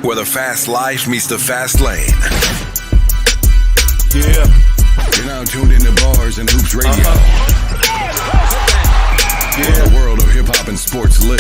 where the fast life meets the fast lane. Yeah. You're now tuned into Bars and Hoops Radio. Where the world of hip-hop and sports live.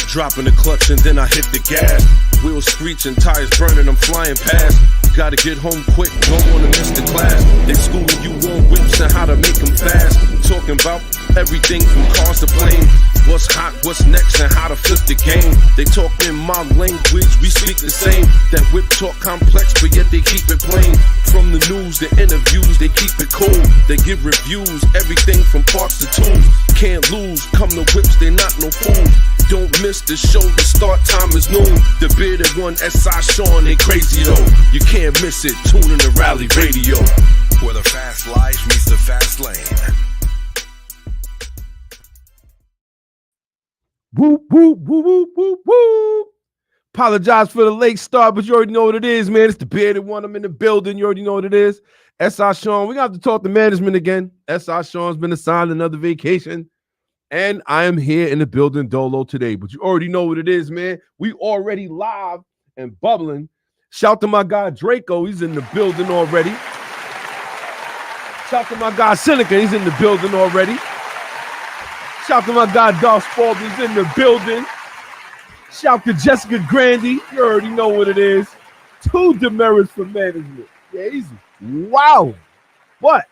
Dropping the clutch and then I hit the gas. Wheels screeching, tires burning, I'm flying past. Gotta get home quick, don't wanna miss the class. They schooling you on whips and how to make them fast. Talking about everything from cars to planes. What's hot, what's next, and how to flip the game. They talk in my language, we speak the same. That whip talk complex, but yet they keep it plain. From the news, the interviews, they keep it cool. They give reviews, everything from parts to tools. Can't lose, come to whips, they not no fools. Don't miss the show, the start time is noon. The bearded one, S.I Shawn, they crazy though. You can't miss it, tune in to Rally Radio. Where the fast life meets the fast lane. Whoop, whoop, whoop, whoop, whoop, whoop. Apologize for the late start, but you already know what it is, man. It's the bearded one. I'm in the building. You already know what it is. S.I Shawn. We're going to have to talk to management again. S.I Shawn's been assigned another vacation. And I am here in the building dolo today. But you already know what it is, man. We already live and bubbling. Shout to my guy Draco. He's in the building already. Shout to my guy Seneca. He's in the building already. Shout to my guy Darth Spalding. He's in the building. Shout to Jessica Grandy. You already know what it is. 2 demerits for management. Yeah, easy. Wow. But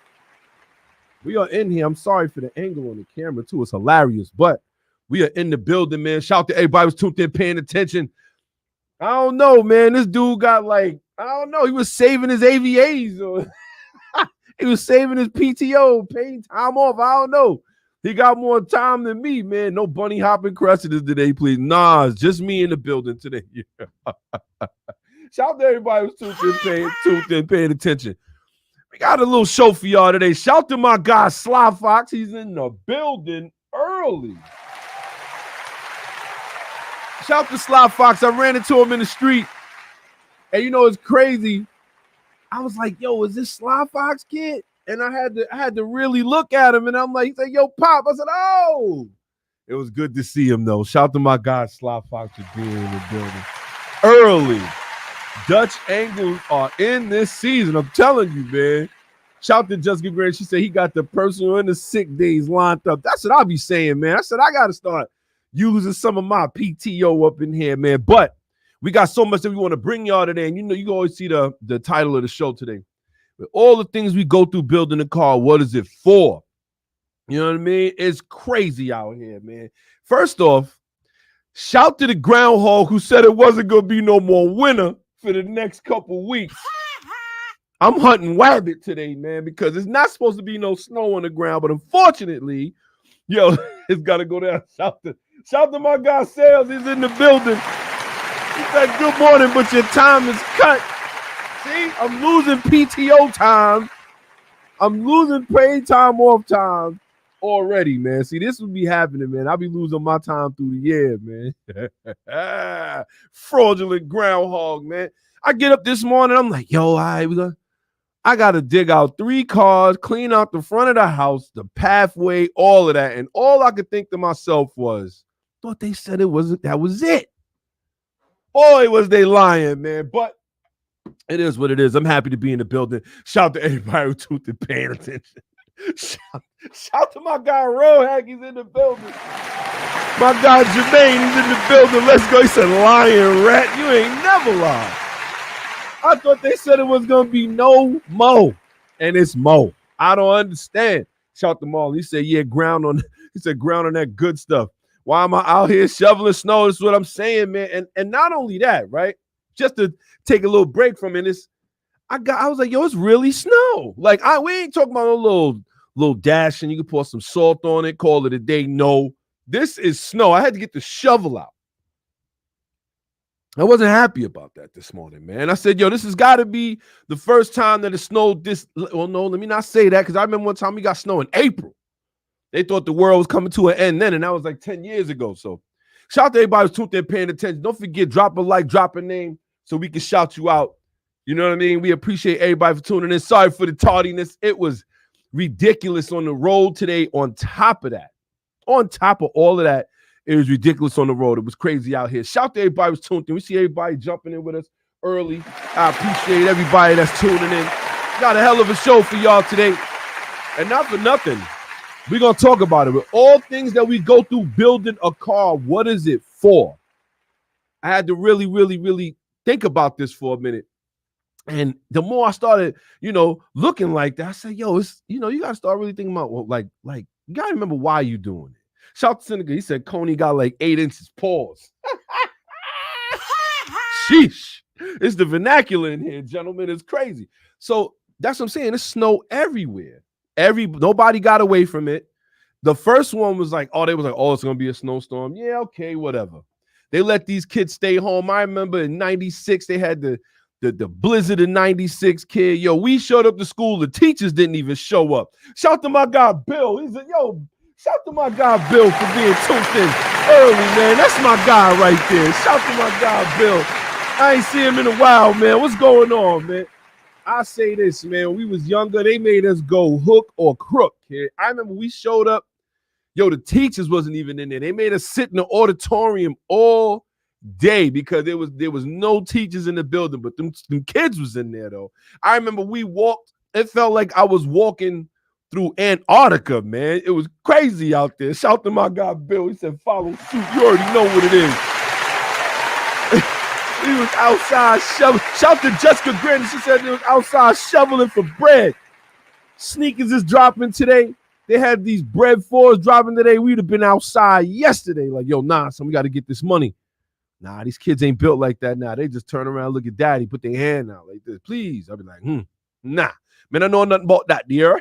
we are in here. I'm sorry for the angle on the camera, too. It's hilarious. But we are in the building, man. Shout to everybody who's tuned in, paying attention. I don't know, man. This dude got I don't know. He was saving his AVAs. Or he was saving his PTO, paying time off. I don't know. He got more time than me, man. No bunny hopping crescents today, please. Nah, it's just me in the building today. Shout out to everybody who's tuned in, paying attention. We got a little show for y'all today. Shout to my guy, Sly Fox. He's in the building early. Shout to Sly Fox. I ran into him in the street. And you know, it's crazy. I was like, yo, is this Sly Fox kid? And I had to really look at him, and I'm like, he said, yo, Pop. I said, oh. It was good to see him, though. Shout to my guy, Sly Fox, for being in the building early. Dutch angles are in this season. I'm telling you, man. Shout to Jessica Grant. She said he got the personal and the sick days lined up. That's what I be saying, man. I said, I got to start using some of my PTO up in here, man. But we got so much that we want to bring y'all today. And you know, you can always see the title of the show today. With all the things we go through building a car, what is it for? You know what I mean? It's crazy out here, man. First off, shout to the groundhog who said it wasn't going to be no more winter for the next couple weeks. I'm hunting rabbit today, man, because it's not supposed to be no snow on the ground, but unfortunately, yo, it's got to go down. Shout to my guy Sales. He's in the building. He said, good morning, but your time is cut. See, I'm losing PTO time. I'm losing paid time off time already, man. See, this would be happening, man. I'll be losing my time through the year, man. Fraudulent groundhog, man. I get up this morning, I'm like, yo, all right, I got to dig out 3 cars, clean out the front of the house, the pathway, all of that. And all I could think to myself was, thought they said that was it. Boy, was they lying, man. But it is what it is. I'm happy to be in the building. Shout out to everybody who tuned in, paying attention. Shout to my guy Rohack. He's in the building. My guy Jermaine, he's in the building. Let's go. He said, lying rat. You ain't never lied. I thought they said it was going to be no Mo. And it's Mo. I don't understand. Shout to Maul. He said, yeah, ground on that good stuff. Why am I out here shoveling snow? That's what I'm saying, man. And not only that, right? Just to take a little break from it, I was like, yo, it's really snow. Like, we ain't talking about a little dash and you can pour some salt on it, call it a day. No, this is snow. I had to get the shovel out. I wasn't happy about that this morning, man. I said, yo, this has got to be the first time that it snowed this. Well, no, let me not say that, because I remember one time we got snow in April. They thought the world was coming to an end then, and that was like 10 years ago. So shout out to everybody who's tuned in, paying attention. Don't forget, drop a like, drop a name so we can shout you out. You know what I mean? We appreciate everybody for tuning in. Sorry for the tardiness. It was ridiculous on the road today. On top of all of that, It was ridiculous on the road. It was crazy out here. Shout to everybody who's tuned in. We see everybody jumping in with us early. I appreciate everybody that's tuning in. Got a hell of a show for y'all today. And not for nothing, we're going to talk about it. With all things that we go through building a car, what is it for? I had to really, really, really think about this for a minute. And the more I started, looking like that, I said, yo, it's, you got to start really thinking about, well, like, you got to remember why you doing it. Shout to Seneca. He said, Coney got like 8 inches. Pause. Sheesh. It's the vernacular in here, gentlemen. It's crazy. So that's what I'm saying. It's snow everywhere. Nobody got away from it. The first one was like, it's going to be a snowstorm. Yeah, okay, whatever. They let these kids stay home. I remember in 96, they had the blizzard of 96, kid. Yo, we showed up to school. The teachers didn't even show up. Shout to my guy, Bill. He said, yo, shout to my guy, Bill, for being tuned in early, man. That's my guy right there. Shout to my guy, Bill. I ain't seen him in a while, man. What's going on, man? I say this, man. When we was younger, they made us go hook or crook, kid. I remember we showed up. Yo, the teachers wasn't even in there. They made us sit in the auditorium all day because there was no teachers in the building, but them kids was in there, though. I remember we walked. It felt like I was walking through Antarctica, man. It was crazy out there. Shout to my guy, Bill. He said, follow suit. You already know what it is. He was outside shoveling. Shout to Jessica Grin. She said he was outside shoveling for bread. Sneakers is dropping today. They had these bread 4s dropping today. We'd have been outside yesterday. Like, yo, son, we got to get this money. Nah, these kids ain't built like that now. They just turn around, look at daddy, put their hand out like this. Please. I'll be like, nah. Man, I know nothing about that, dear.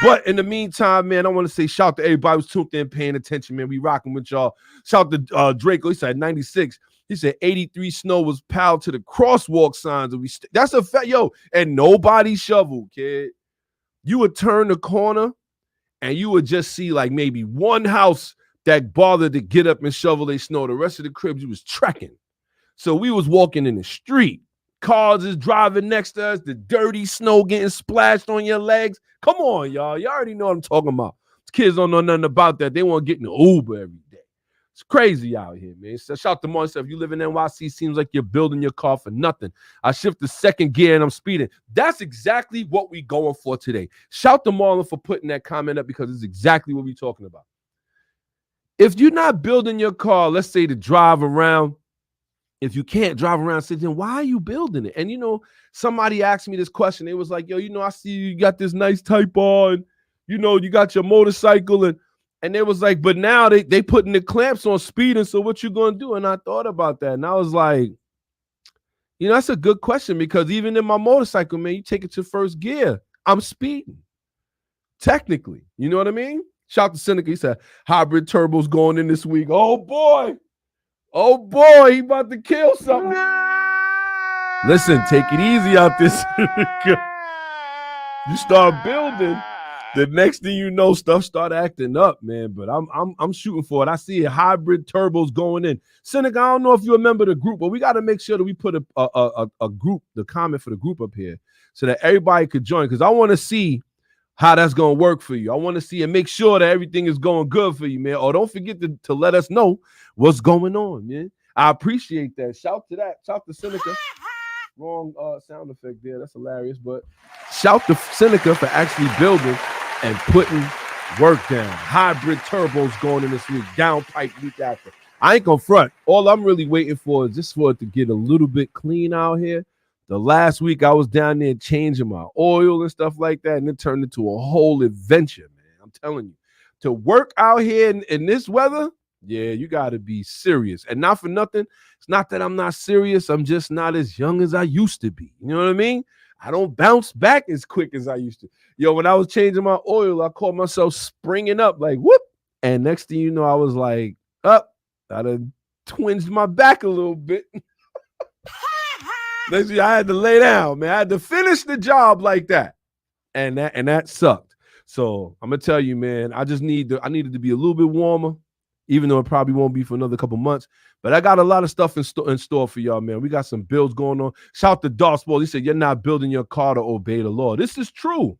But in the meantime, man, I want to say shout to everybody who's tuned in, paying attention, man. We rocking with y'all. Shout to Draco. He said 96. He said 83 snow was piled to the crosswalk signs. And that's a fact, yo. And nobody shoveled, kid. You would turn the corner and you would just see like maybe one house that bothered to get up and shovel their snow. The rest of the cribs, you was trekking. So we was walking in the street. Cars is driving next to us. The dirty snow getting splashed on your legs. Come on, y'all. Y'all already know what I'm talking about. Kids don't know nothing about that. They want to get in the Uber every day. It's crazy out here, man. So shout to Marcel. If you live in NYC, seems like you're building your car for nothing. I shift the second gear and I'm speeding. That's exactly what we going for today. Shout to Marlon for putting that comment up because it's exactly what we're talking about. If you're not building your car, let's say to drive around, if you can't drive around, then why are you building it? And, somebody asked me this question. They was like, yo, I see you got this nice Type R and, you got your motorcycle. And they was like, but now they putting the clamps on speeding. So what you going to do? And I thought about that. And I was like, that's a good question because even in my motorcycle, man, you take it to first gear. I'm speeding. Technically. You know what I mean? Shout to Seneca. He said, hybrid turbos going in this week. Oh, boy. Oh, boy, he about to kill something. Listen, take it easy out this. You start building, the next thing you know, stuff start acting up, man. But I'm shooting for it. I see it. Hybrid turbos going in. Seneca, I don't know if you remember the group, but we got to make sure that we put a group, the comment for the group up here so that everybody could join because I want to see how that's going to work for you. I want to see and make sure that everything is going good for you, man. Or don't forget to let us know what's going on, man. I appreciate that. Shout to that. Shout to Seneca. Wrong sound effect there. That's hilarious. But shout to Seneca for actually building and putting work down. Hybrid turbos going in this week. Downpipe week after. I ain't going to front. All I'm really waiting for is just for it to get a little bit clean out here. The last week I was down there changing my oil and stuff like that, and it turned into a whole adventure, man. I'm telling you. To work out here in this weather, yeah, you got to be serious. And not for nothing, it's not that I'm not serious. I'm just not as young as I used to be. You know what I mean? I don't bounce back as quick as I used to. Yo, when I was changing my oil, I caught myself springing up like, whoop. And next thing you know, I was like, up. I done twinged my back a little bit. Next thing I had to lay down, man. I had to finish the job like that. And that sucked. So I'm gonna tell you, man, I needed to be a little bit warmer, even though it probably won't be for another couple months. But I got a lot of stuff in store for y'all, man. We got some builds going on. Shout to Darth Ball. He said, you're not building your car to obey the law. This is true.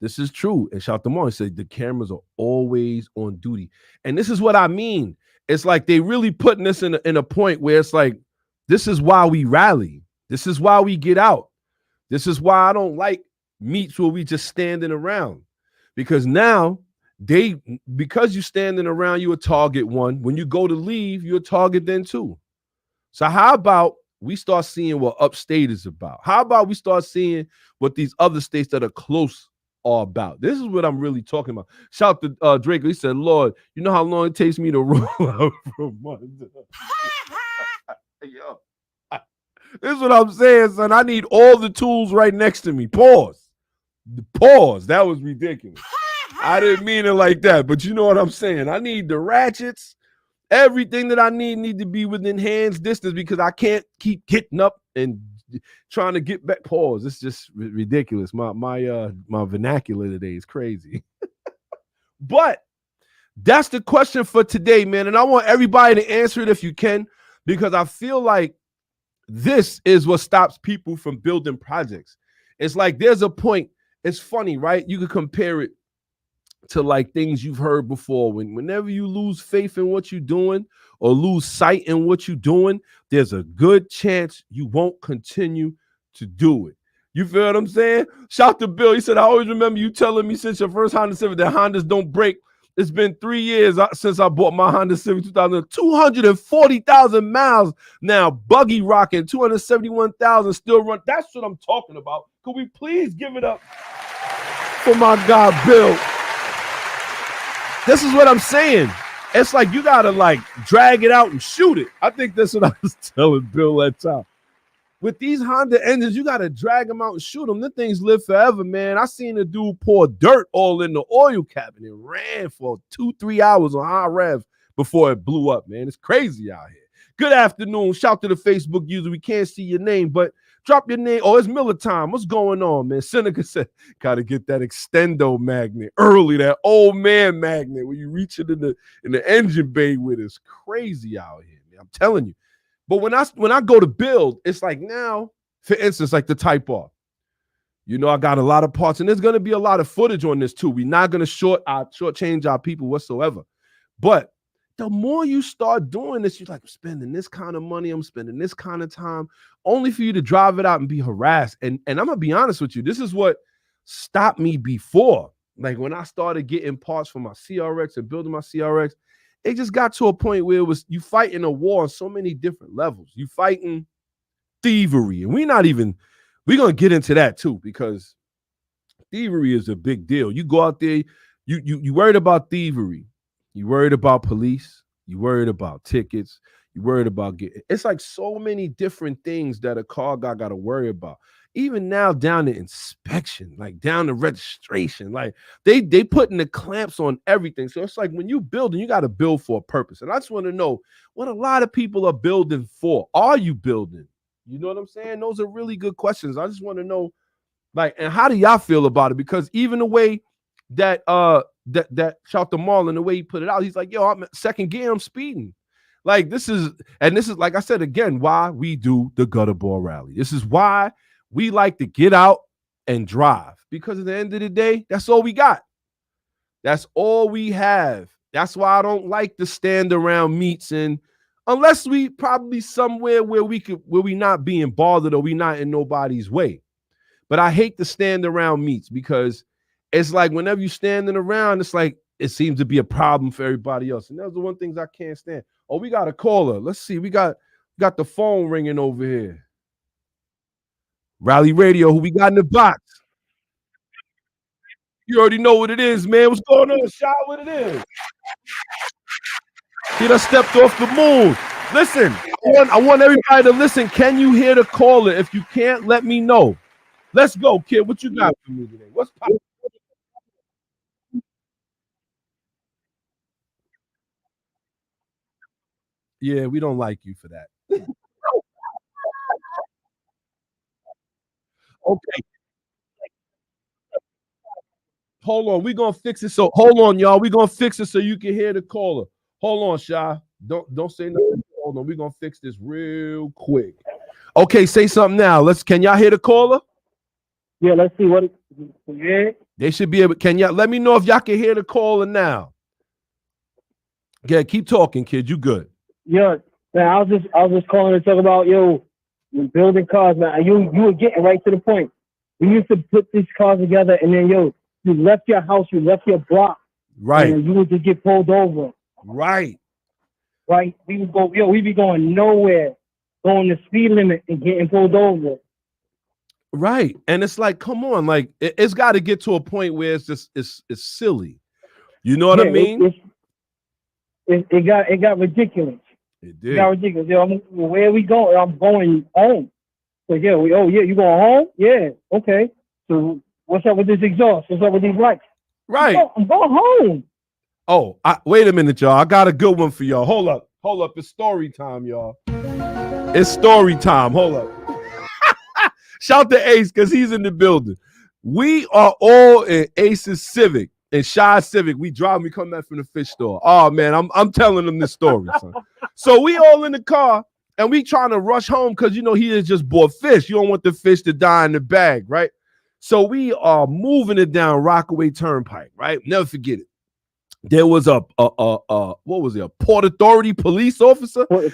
This is true. And shout them on. He said the cameras are always on duty. And this is what I mean. It's like they really putting this in a point where it's like, this is why we rally. This is why we get out. This is why I don't like meets where we just standing around. Because now because you standing around, you a target one. When you go to leave, you're a target then too. So how about we start seeing what upstate is about? How about we start seeing what these other states that are close are about? This is what I'm really talking about. Shout to Drake. He said, Lord, you know how long it takes me to roll out from Monday? Yo, this is what I'm saying, son. I need all the tools right next to me. Pause. Pause. That was ridiculous. I didn't mean it like that, but you know what I'm saying. I need the ratchets. Everything that I need to be within hands distance because I can't keep getting up and trying to get back. Pause. It's just ridiculous. My vernacular today is crazy. But that's the question for today, man. And I want everybody to answer it if you can, because I feel like this is what stops people from building projects. It's like there's a point. It's funny, right? You could compare it to like things you've heard before. Whenever you lose faith in what you're doing or lose sight in what you're doing, there's a good chance you won't continue to do it. You feel what I'm saying? Shout to Bill. He said, I always remember you telling me since your first Honda Civic that Hondas don't break. It's been 3 years since I bought my Honda Civic 2000. 240,000 miles now. Buggy rocking. 271,000 still run. That's what I'm talking about. Could we please give it up for my guy, Bill? This is what I'm saying. It's like you got to like drag it out and shoot it. I think that's what I was telling Bill that time. With these Honda engines, you got to drag them out and shoot them. Them things live forever, man. I seen a dude pour dirt all in the oil cabinet and ran for 2-3 hours on high rev before it blew up, man. It's crazy out here. Good afternoon. Shout to the Facebook user. We can't see your name, but drop your name. Oh, it's Miller time. What's going on, man? Seneca said, got to get that extendo magnet early, that old man magnet where you reach it in the engine bay with. It's crazy out here, man. I'm telling you. But when I go to build, it's like now, for instance, like the Type R. You know, I got a lot of parts, and there's going to be a lot of footage on this too. We're not going to shortchange our people whatsoever. But the more you start doing this, you're like, I'm spending this kind of money, I'm spending this kind of time, only for you to drive it out and be harassed. And I'm going to be honest with you, this is what stopped me before. Like when I started getting parts for my CRX and building my CRX, it just got to a point where it was you fighting a war on so many different levels. You fighting thievery. And we're going to get into that too, because thievery is a big deal. You go out there, you worried about thievery. You worried about police. You worried about tickets. You worried about it's like so many different things that a car guy got to worry about. Even now down to inspection, like down to registration, like they putting the clamps on everything. So it's like when you building, you got to build for a purpose. And I just want to know what a lot of people are building for. Are you building? You know what I'm saying? Those are really good questions. I just want to know, like, and how do y'all feel about it? Because even the way that shout to Marlon, the way he put it out, he's like, yo, I'm second gear, I'm speeding. Like this is like I said again, why we do the gutter ball rally. This is why we like to get out and drive, because at the end of the day, that's all we got. That's all we have. That's why I don't like to stand around meets, and unless we probably somewhere where we not being bothered or we not in nobody's way. But I hate to stand around meets because it's like whenever you standing around, it's like it seems to be a problem for everybody else. And that's the one things I can't stand. Oh, we got a caller. Let's see. We got the phone ringing over here. Rally Radio, who we got in the box? You already know what it is, man. What's going on, Shaw? What it is? He done stepped off the moon. Listen, I want everybody to listen. Can you hear the caller? If you can't, let me know. Let's go, kid. What you got for me today? What's poppin'? Yeah, we don't like you for that. Okay, hold on. We're gonna fix it. So hold on, y'all. We're gonna fix it so you can hear the caller. Hold on, Shy. Don't say nothing. Hold on. We're gonna fix this real quick. Okay, say something now. Can y'all hear the caller? Yeah, let's see what it is. They should be able. Can y'all let me know if y'all can hear the caller now? Yeah, keep talking, kid. You good? Yeah, man. I was just calling to talk about building cars, man. You were getting right to the point. We used to put these cars together, and then you left your house, you left your block, Right. and you would just get pulled over. Right. Right. We would go, we be going nowhere, going the speed limit and getting pulled over. Right. And it's like, come on, like it's got to get to a point where it's just it's silly. You know what I mean? It got ridiculous. It did. It got ridiculous. Where are we going? I'm going home. So you going home? Yeah, okay. So what's up with this exhaust? What's up with these lights? Right. I'm going home. Oh, wait a minute, y'all. I got a good one for y'all. Hold up. It's story time, y'all. It's story time. Hold up. Shout to Ace because he's in the building. We are all in Ace's Civic, in Shy Civic. We come back from the fish store. Oh man, I'm telling them this story, son. So we all in the car and we trying to rush home because he had just bought fish. You don't want the fish to die in the bag, right? So we are moving it down Rockaway Turnpike, right? Never forget it. There was a Port Authority police officer. Port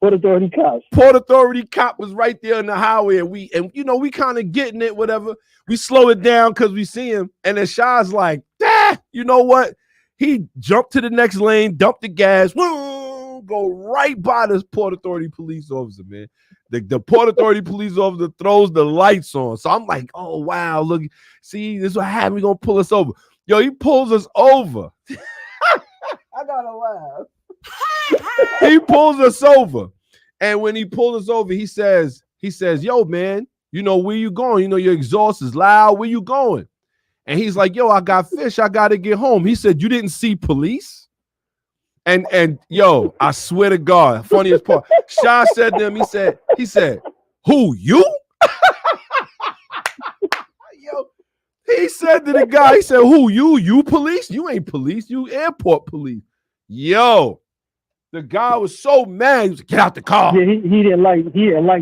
Authority cop. Port Authority cop was right there on the highway, and we kind of getting it, whatever. We slow it down because we see him, and then Shaw's like, you know what? He jumped to the next lane, dumped the gas, go right by this Port Authority police officer, man. The Port Authority police officer throws the lights on. So I'm like, oh wow, look, see, this is what happened. He gonna pull us over. Yo, he pulls us over. I gotta laugh. He pulls us over. And when he pulls us over, he says, yo, man, where you going? Your exhaust is loud. Where you going? And he's like, yo, I got fish. I gotta get home. He said, you didn't see police? And yo, I swear to God, funniest part. Shaw said to him, he said, who, you? Yo, he said to the guy, he said, who, you? You police? You ain't police. You airport police. Yo, the guy was so mad. He was like, get out the car. Yeah, he didn't like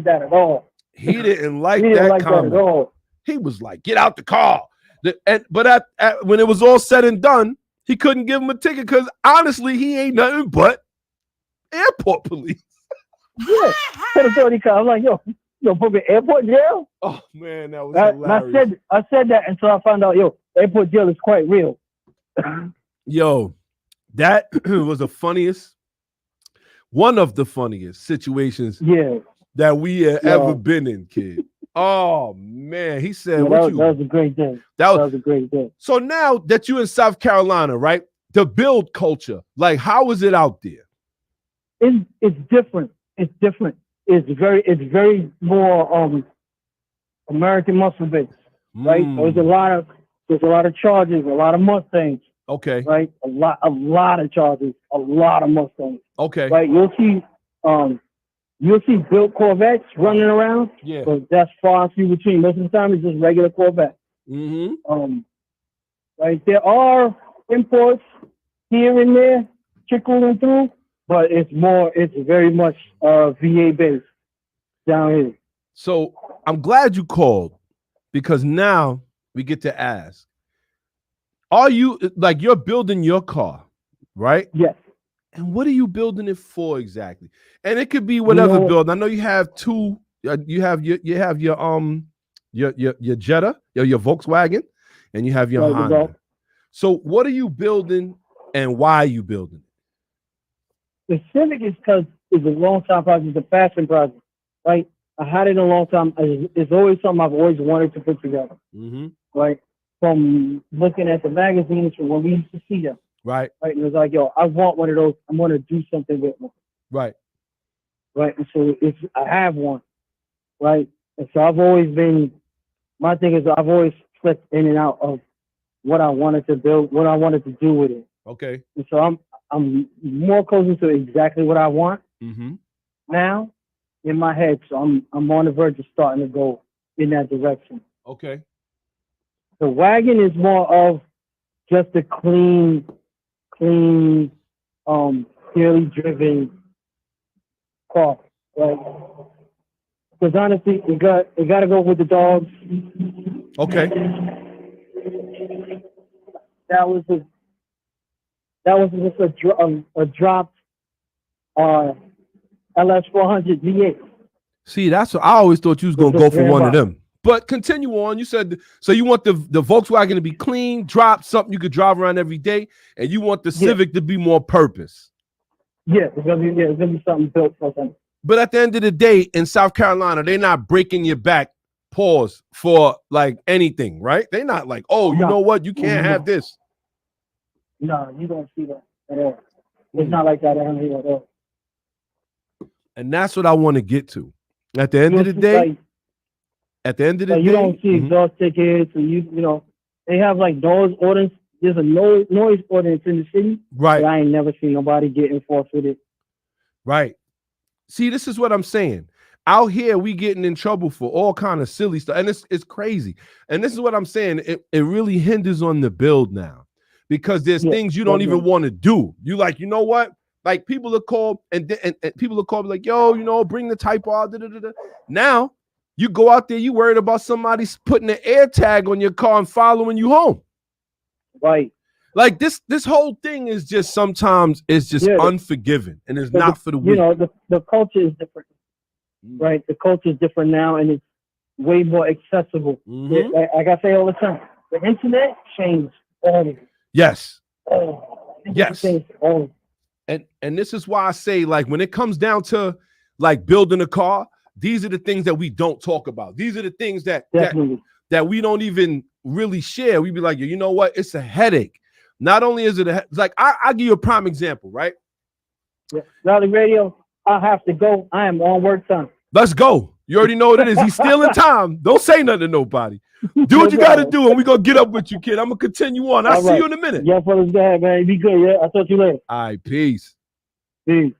that at all. He didn't like that comment. That at all. He was like, get out the car. But when it was all said and done, he couldn't give him a ticket because honestly, he ain't nothing but airport police. Yeah, Port Authority car. I'm like, yo, put me airport jail? Oh man, that was hilarious. I said that until I found out, airport jail is quite real. Yo, that was one of the funniest situations that we had ever been in, kid. Oh man, he said, that was a great thing. That was a great thing. So now that you're in South Carolina, right? The build culture, like how is it out there? It's different. It's different. It's very more American muscle based, right? There's a lot of Chargers, a lot of Mustangs. Okay. Right? A lot of Chargers, a lot of Mustangs. Okay. Right? You'll see built Corvettes running around. Yeah. But that's far and few between. Most of the time it's just regular Corvette. Mm-hmm. Right? There are imports here and there trickling through, but it's very much VA based down here. So I'm glad you called because now we get to ask, are you like you're building your car, right? Yes. And what are you building it for exactly? And it could be whatever build. I know you have two. You have your Jetta, your Volkswagen, and you have your Honda. So what are you building, and why are you building it? The Civic is because it's a long time project. It's a fashion project, right? I had it a long time. It's always something I've always wanted to put together, right? From looking at the magazines from when we used to see them. Right. And it was like, yo, I want one of those. I want to do something with one. Right. And so I have one. Right. And so my thing is I've always flipped in and out of what I wanted to build, what I wanted to do with it. Okay. And so I'm more closer to exactly what I want now in my head. So I'm on the verge of starting to go in that direction. Okay. The wagon is more of just a clean, purely driven car, right? Because honestly, it got to go with the dogs. Okay. that was just a dropped LS400 V8. See, that's what I always thought you was gonna go for one of them. But continue on. You said so. You want the Volkswagen to be clean, drop something you could drive around every day, and you want the Civic to be more purpose. Yeah, it's gonna be something built for something. But at the end of the day, in South Carolina, they're not breaking your back. Pause for like anything, right? They're not like, oh, you know what, you can't have this. No, you don't see that at all. It's not like that around here at all. And that's what I want to get to. At the end of the day, you don't see exhaust tickets, and you know, they have like noise ordinance. There's a noise ordinance in the city, right? But I ain't never seen nobody get enforced with it. Right. See, this is what I'm saying. Out here, we getting in trouble for all kind of silly stuff, and it's crazy. And this is what I'm saying. It really hinders on the build now, because there's things you don't even want to do. You like, you know what? Like people are called and people are called like, yo, you know, bring the type out. Now you go out there, you worried about somebody putting an air tag on your car and following you home. Right. Like this whole thing is just sometimes it's just unforgiving, and it's not for the weak. You know, the culture is different, right? The culture is different now, and it's way more accessible. Like I say all the time, the internet changed all of it. Yes. Yes. And this is why I say, like, when it comes down to like building a car, these are the things that we don't talk about. These are the things that we don't even really share. We be like, you know what? It's a headache. Not only is it like I'll give you a prime example, right? Rally Radio, I have to go. I am on work time. Let's go. You already know what it is. He's stealing time. Don't say nothing to nobody. Do what you got to do, and we're going to get up with you, kid. I'm going to continue on. I'll see you in a minute. Yeah, fellas, go ahead, man. Be good, yeah? I'll talk to you later. All right, peace. Peace.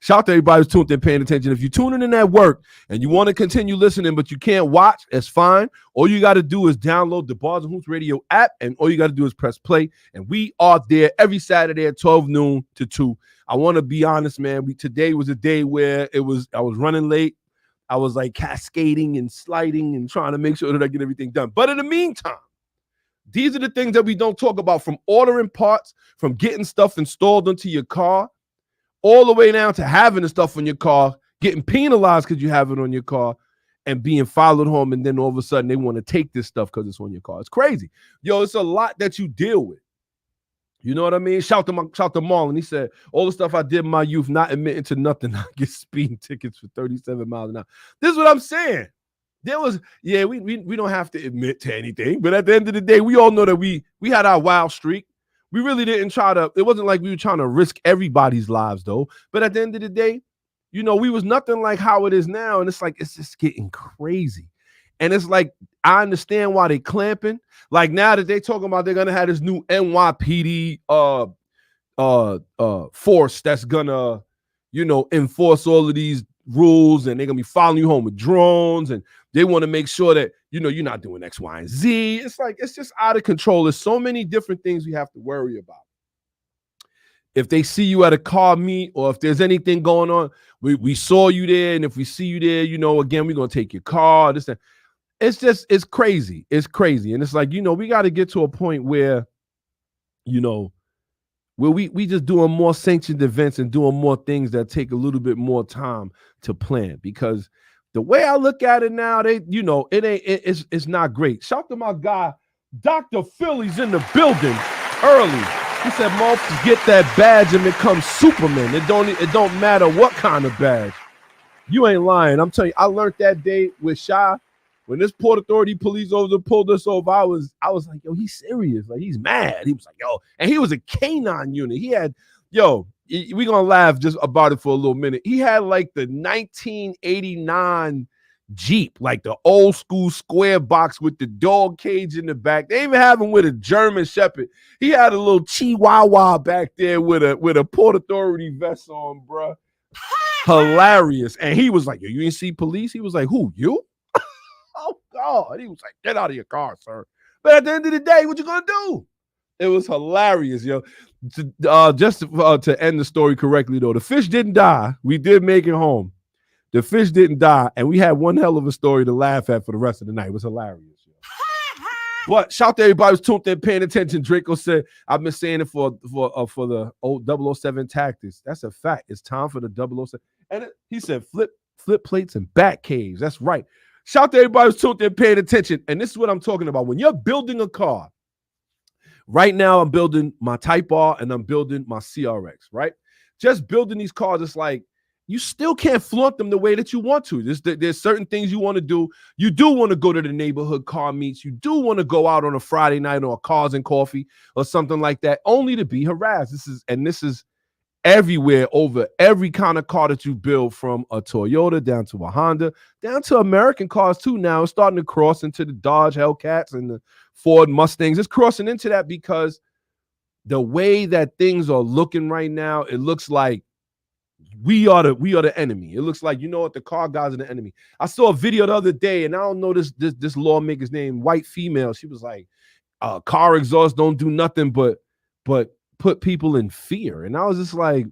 Shout out to everybody who's tuned in, paying attention. If you're tuning in at work and you want to continue listening, but you can't watch, that's fine. All you got to do is download the Bars and Hoops Radio app, and all you got to do is press play. And we are there every Saturday at 12 noon to 2. I want to be honest, man. Today was a day where I was running late. I was like cascading and sliding and trying to make sure that I get everything done. But in the meantime, these are the things that we don't talk about, from ordering parts, from getting stuff installed into your car, all the way down to having the stuff on your car, getting penalized because you have it on your car, and being followed home. And then all of a sudden they want to take this stuff because it's on your car. It's crazy. Yo, it's a lot that you deal with. You know what I mean? Shout to Marlon. He said, all the stuff I did in my youth, not admitting to nothing. I get speeding tickets for 37 miles an hour. This is what I'm saying. There was, we don't have to admit to anything. But at the end of the day, we all know that we had our wild streak. We really didn't it wasn't like we were trying to risk everybody's lives, though. But at the end of the day, you know, we was nothing like how it is now. And it's like, it's just getting crazy. And it's like, I understand why they clamping. Like now that they talking about they're gonna have this new NYPD force that's gonna, you know, enforce all of these rules, and they're gonna be following you home with drones, and they want to make sure that, you know, you're not doing X, Y, and Z. It's like, it's just out of control. There's so many different things we have to worry about. If they see you at a car meet, or if there's anything going on, we saw you there, and if we see you there, you know, again, we're gonna take your car. It's crazy. It's crazy. And it's like, you know, we got to get to a point where, you know, where we just doing more sanctioned events and doing more things that take a little bit more time to plan. Because the way I look at it now, it's not great. Shout to my guy, Dr. Philly's in the building early. He said, "Mom, get that badge and become Superman. It don't matter what kind of badge." You ain't lying. I'm telling you, I learned that day with Shy. When this Port Authority police officer pulled us over, I was like, yo, he's serious. Like, he's mad. He was like, yo, and he was a canine unit. He had, we gonna laugh just about it for a little minute. He had like the 1989 Jeep, like the old school square box with the dog cage in the back. They even have him with a German Shepherd. He had a little Chihuahua back there with a Port Authority vest on, bro. Hilarious. And he was like, yo, you ain't see police? He was like, who, you? Oh, God. He was like, get out of your car, sir. But at the end of the day, what you gonna do? It was hilarious, yo. To end the story correctly, though, the fish didn't die. We did make it home. The fish didn't die, and we had one hell of a story to laugh at for the rest of the night. It was hilarious, yo. But shout to everybody who's tuned in, paying attention. Draco said, I've been saying it for the old 007 tactics. That's a fact. It's time for the 007. And he said, flip plates and back caves. That's right. Shout to everybody who's tuned in, paying attention. And this is what I'm talking about. When you're building a car, right now I'm building my Type R and I'm building my CRX, right? Just building these cars, it's like, you still can't flaunt them the way that you want to. There's certain things you want to do. You do want to go to the neighborhood car meets. You do want to go out on a Friday night or Cars and Coffee or something like that, only to be harassed. This is everywhere, over every kind of car that you build, from a Toyota down to a Honda, down to American cars too. Now it's starting to cross into the Dodge Hellcats and the Ford Mustangs. It's crossing into that because the way that things are looking right now, it looks like we are the enemy. It looks like, you know what, the car guys are the enemy. I saw a video the other day, and I don't know this lawmaker's name, white female. She was like, car exhaust don't do nothing but put people in fear. And I was just like,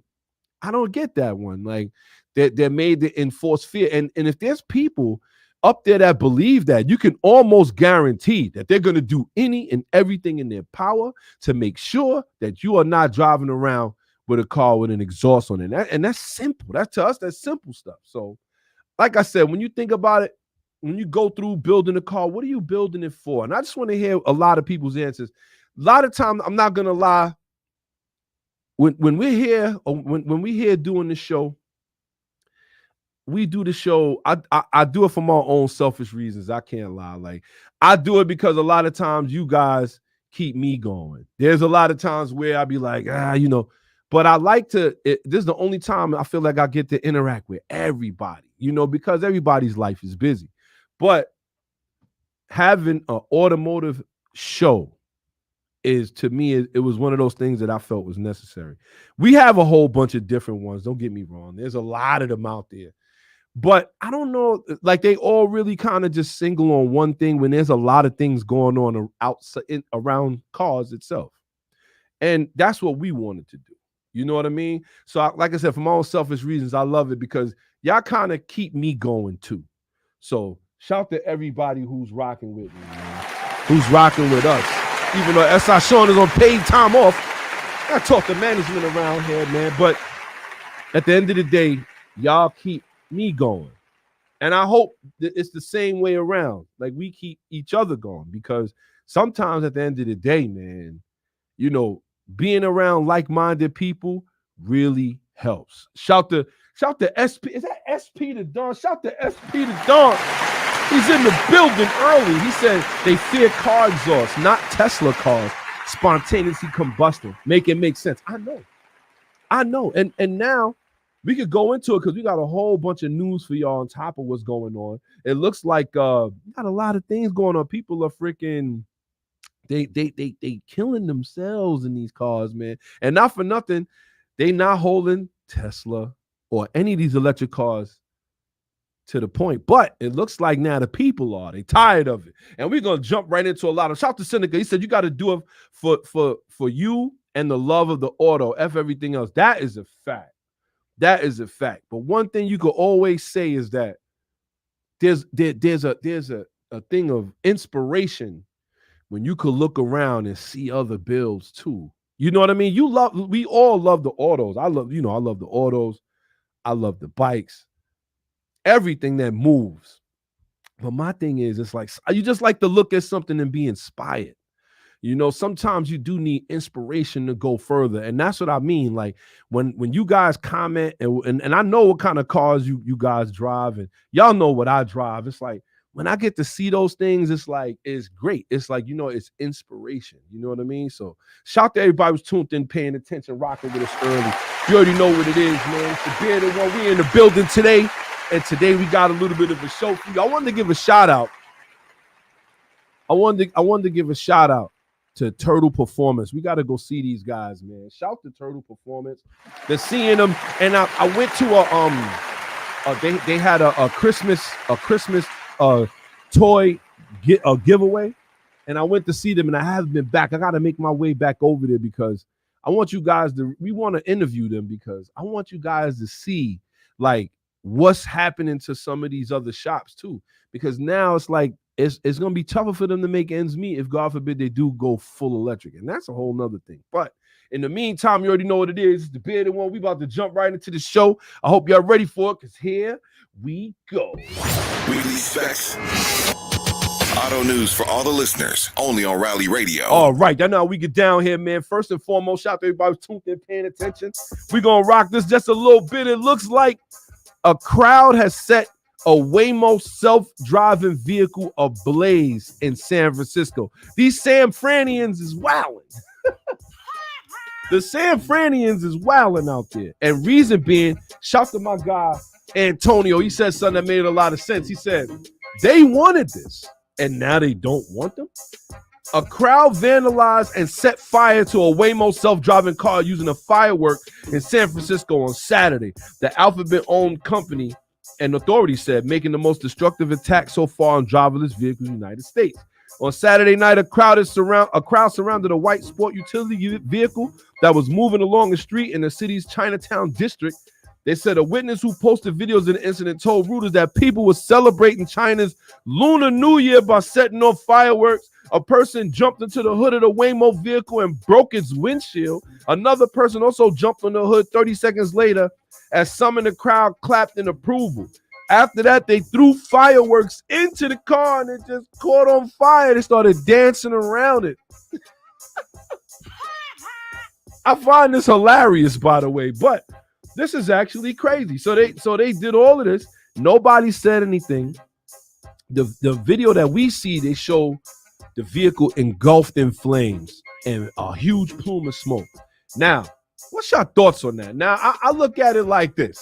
I don't get that one. Like, they're made to enforce fear. And if there's people up there that believe that, you can almost guarantee that they're going to do any and everything in their power to make sure that you are not driving around with a car with an exhaust on it. And that's simple. That's, to us, that's simple stuff. So, like I said, when you think about it, when you go through building a car, what are you building it for? And I just want to hear a lot of people's answers. A lot of times, I'm not going to lie, when we're here, or when we're here doing the show, we do the show. I do it for my own selfish reasons. I can't lie. Like, I do it because a lot of times you guys keep me going. There's a lot of times where I be like, but I like to, this is the only time I feel like I get to interact with everybody, because everybody's life is busy. But having an automotive show is, to me, it was one of those things that I felt was necessary. We have a whole bunch of different ones. Don't get me wrong. There's a lot of them out there. But I don't know, like, they all really kind of just single on one thing when there's a lot of things going on outside around cars itself. And that's what we wanted to do. You know what I mean? So, like I said, for my own selfish reasons, I love it because y'all kind of keep me going too. So shout to everybody who's rocking with me, man. Who's rocking with us. Even though S.I Shawn is on paid time off, I talk to management around here, man. But at the end of the day, y'all keep me going. And I hope that it's the same way around. Like, we keep each other going, because sometimes at the end of the day, man, being around like-minded people really helps. Shout to SP. Is that SP to Don? Shout to SP to Don. He's in the building early. He said they fear car exhaust, not Tesla cars. Spontaneously combustion. Make it make sense. I know. And now we could go into it because we got a whole bunch of news for y'all on top of what's going on. It looks like we got a lot of things going on. People are freaking, they killing themselves in these cars, man. And not for nothing, they not holding Tesla or any of these electric cars to the point. But it looks like now the people are. They tired of it. And we're going to jump right into a lot of. Shout to Seneca. He said you got to do it for you and the love of the auto. F everything else. That is a fact. That is a fact. But one thing you could always say is that there's a thing of inspiration when you could look around and see other builds too. You know what I mean? We all love the autos. I love the autos. I love the bikes. Everything that moves. But my thing is, it's like, you just like to look at something and be inspired. Sometimes you do need inspiration to go further. And that's what I mean. Like, when you guys comment, and I know what kind of cars you guys drive, and y'all know what I drive. It's like, when I get to see those things, it's like, it's great. It's like, it's inspiration. You know what I mean? So shout to everybody who's tuned in, paying attention, rocking with us early. You already know what it is, man. It's the Bearded One. We in the building today. And today we got a little bit of a show for you. I wanted to give a shout out. I wanted to give a shout out to Turtle Performance. We got to go see these guys, man. Shout to Turtle Performance. They're seeing them. And I went to they had a Christmas toy giveaway, and I went to see them, and I haven't been back. I got to make my way back over there because I want you guys we want to interview them, because I want you guys to see, like, what's happening to some of these other shops too, because now it's like it's going to be tougher for them to make ends meet if, God forbid, they do go full electric. And that's a whole nother thing. But in the meantime, you already know what it is. It's the Bearded One. We about to jump right into the show. I hope y'all ready for it, because here we go. Weekly Specs. Auto news for all the listeners, only on Rally Radio. All right, y'all know how we get down here, man. First and foremost, shout out to everybody who's tuned in, paying attention. We're going to rock this just a little bit. It looks like a crowd has set a Waymo self-driving vehicle ablaze in San Francisco. These San Franians is wilding. The San Franians is wilding out there. And reason being, shout to my guy, Antonio. He said something that made a lot of sense. He said, they wanted this, and now they don't want them? A crowd vandalized and set fire to a Waymo self-driving car using a firework in San Francisco on Saturday. The Alphabet-owned company and authorities said, making the most destructive attack so far on driverless vehicles in the United States. On Saturday night, a crowd surrounded a white sport utility vehicle that was moving along the street in the city's Chinatown district. They said a witness who posted videos of the incident told Reuters that people were celebrating China's Lunar New Year by setting off fireworks. A person jumped into the hood of the Waymo vehicle and broke its windshield. Another person also jumped on the hood 30 seconds later as some in the crowd clapped in approval. After that, they threw fireworks into the car and it just caught on fire. They started dancing around it. I find this hilarious, by the way, but this is actually crazy. So they did all of this. Nobody said anything. The video that we see, they show the vehicle engulfed in flames and a huge plume of smoke. Now, what's your thoughts on that? Now, I look at it like this.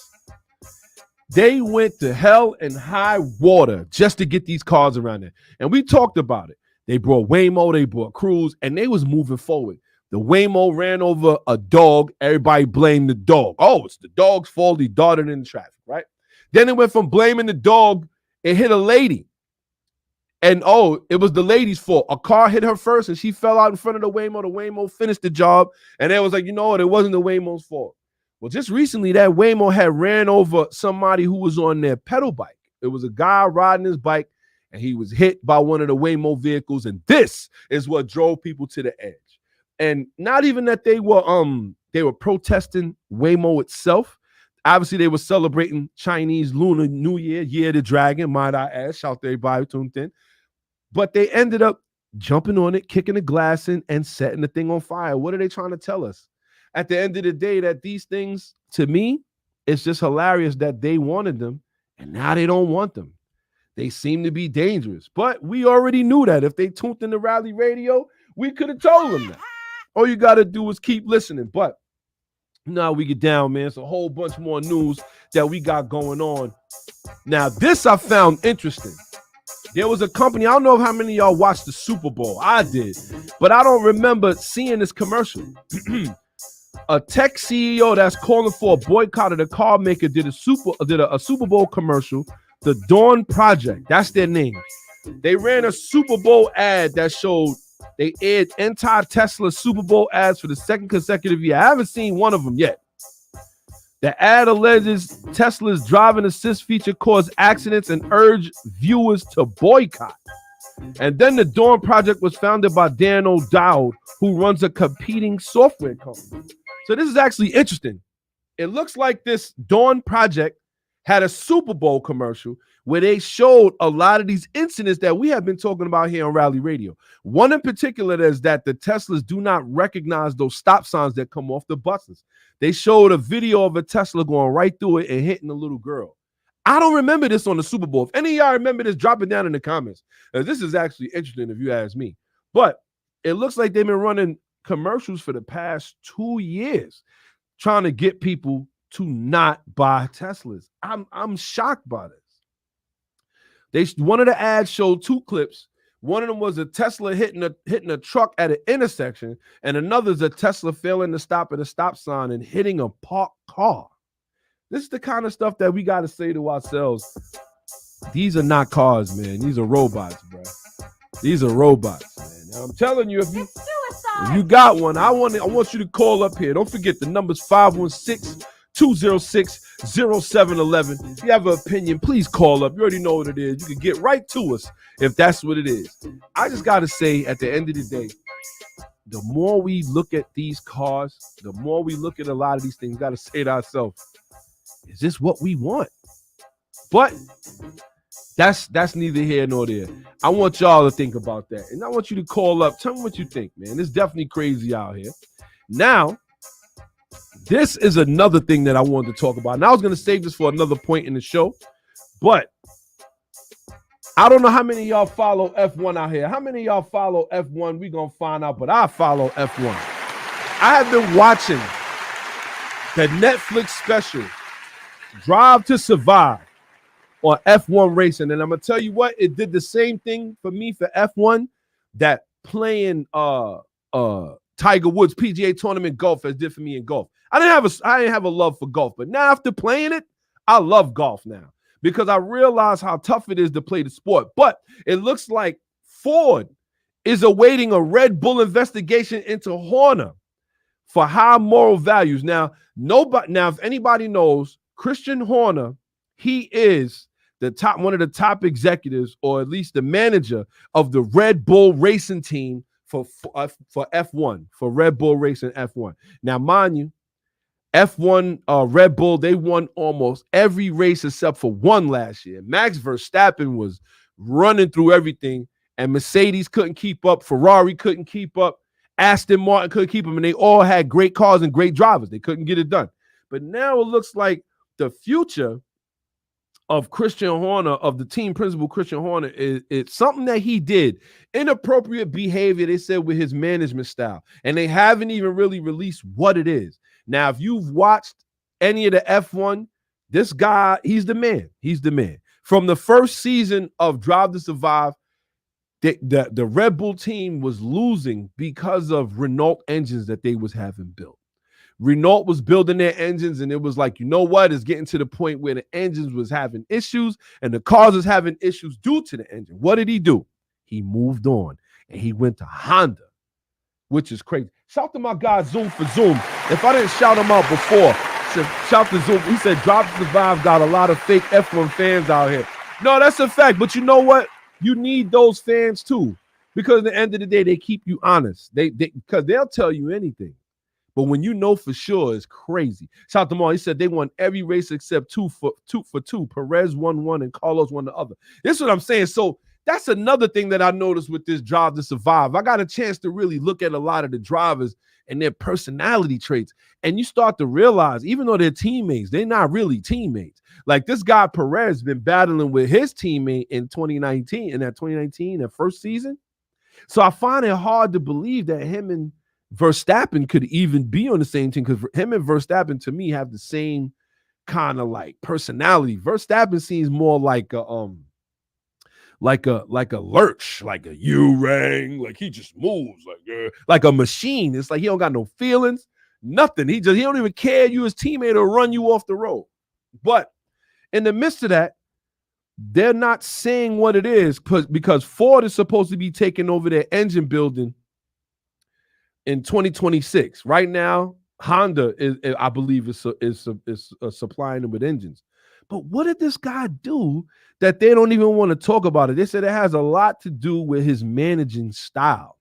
They went to hell and high water just to get these cars around there. And we talked about it. They brought Waymo, they brought Cruise, and they was moving forward. The Waymo ran over a dog. Everybody blamed the dog. Oh, it's the dog's fault. He darted in traffic, right? Then it went from blaming the dog, it hit a lady. And, oh, it was the lady's fault. A car hit her first, and she fell out in front of the Waymo. The Waymo finished the job, and it was like, you know what? It wasn't the Waymo's fault. Well, just recently, that Waymo had ran over somebody who was on their pedal bike. It was a guy riding his bike, and he was hit by one of the Waymo vehicles, and this is what drove people to the edge. And not even that they were protesting Waymo itself. Obviously, they were celebrating Chinese Lunar New Year, Year of the Dragon, might I add. Shout out to everybody who tuned in. But they ended up jumping on it, kicking the glass in, and setting the thing on fire. What are they trying to tell us? At the end of the day, that these things, to me, it's just hilarious that they wanted them, and now they don't want them. They seem to be dangerous. But we already knew that. If they tuned in the Rally Radio, we could have told them that. All you got to do is keep listening. But now we get down, man. It's a whole bunch more news that we got going on. Now, this I found interesting. There was a company, I don't know how many of y'all watched the Super Bowl. I did, but I don't remember seeing this commercial. A tech CEO that's calling for a boycott of the car maker did a Super Bowl commercial, the Dawn Project. That's their name. They ran a Super Bowl ad that showed they aired anti-Tesla Super Bowl ads for the second consecutive year. I haven't seen one of them yet. The ad alleges Tesla's driving assist feature caused accidents and urged viewers to boycott. And then the Dawn Project was founded by Dan O'Dowd, who runs a competing software company. So this is actually interesting. It looks like this Dawn Project had a Super Bowl commercial where they showed a lot of these incidents that we have been talking about here on Rally Radio. One in particular is that the Teslas do not recognize those stop signs that come off the buses. They showed a video of a Tesla going right through it and hitting a little girl. I don't remember this on the Super Bowl. If any of y'all remember this, drop it down in the comments. This is actually interesting if you ask me. But it looks like they've been running commercials for the past 2 years trying to get people to not buy Teslas. I'm shocked by this. One of the ads showed two clips. One of them was a Tesla hitting a truck at an intersection, and another is a Tesla failing to stop at a stop sign and hitting a parked car. This is the kind of stuff that we got to say to ourselves. These are not cars, man. These are robots, bro. These are robots, man. Now, I'm telling you, if you got one, I want you to call up here. Don't forget the number's 516-206 0711. If you have an opinion, please call up. You already know what it is. You can get right to us if that's what it is. I just got to say, at the end of the day, the more we look at these cars, the more we look at a lot of these things, got to say to ourselves, is this what we want? But that's neither here nor there. I want y'all to think about that. And I want you to call up. Tell me what you think, man. It's definitely crazy out here. Now, this is another thing that I wanted to talk about. And I was going to save this for another point in the show. But I don't know how many of y'all follow F1 out here. How many of y'all follow F1? We're going to find out. But I follow F1. I have been watching the Netflix special, Drive to Survive, on F1 racing. And I'm going to tell you what, it did the same thing for me for F1 that playing Tiger Woods PGA Tournament golf as did for me in golf. I didn't have a love for golf, but now after playing it, I love golf now because I realize how tough it is to play the sport. But it looks like Ford is awaiting a Red Bull investigation into Horner for high moral values. Now, if anybody knows, Christian Horner, he is one of the top executives, or at least the manager of the Red Bull racing team for F1, for Red Bull Racing F1. Now, mind you, F1 Red Bull, they won almost every race except for one last year. Max Verstappen was running through everything, and Mercedes couldn't keep up. Ferrari couldn't keep up. Aston Martin couldn't keep them, and they all had great cars and great drivers. They couldn't get it done. But now it looks like the future of Christian Horner, of the team principal Christian Horner, it's something that he did. Inappropriate behavior, they said, with his management style. And they haven't even really released what it is. Now, if you've watched any of the F1, this guy, he's the man. He's the man. From the first season of Drive to Survive, the Red Bull team was losing because of Renault engines that they was having built. Renault was building their engines, and it was like, you know what? It's getting to the point where the engines was having issues and the cars was having issues due to the engine. What did he do? He moved on, and he went to Honda, which is crazy. Shout to my guy Zoom for Zoom. If I didn't shout him out before, shout to Zoom. He said Drive to Survive got a lot of fake F1 fans out here. No, that's a fact. But you know what? You need those fans too, because at the end of the day, they keep you honest. Because they'll tell you anything. But when you know for sure, it's crazy. Shout out to Mar. He said they won every race except two for two. Perez won one and Carlos won the other. This is what I'm saying. So that's another thing that I noticed with this Drive to Survive. I got a chance to really look at a lot of the drivers and their personality traits. And you start to realize, even though they're teammates, they're not really teammates. Like this guy Perez been battling with his teammate in 2019, that first season. So I find it hard to believe that him and Verstappen could even be on the same team, because him and Verstappen to me have the same kind of like personality. Verstappen seems more like a lurch, like a U-Rang, like he just moves like a machine. It's like he don't got no feelings, nothing. He don't even care you his teammate or run you off the road. But in the midst of that, they're not saying what it is because Ford is supposed to be taking over their engine building in 2026. Right now, Honda is I believe, is supplying them with engines. But what did this guy do that they don't even want to talk about it? They said it has a lot to do with his managing style.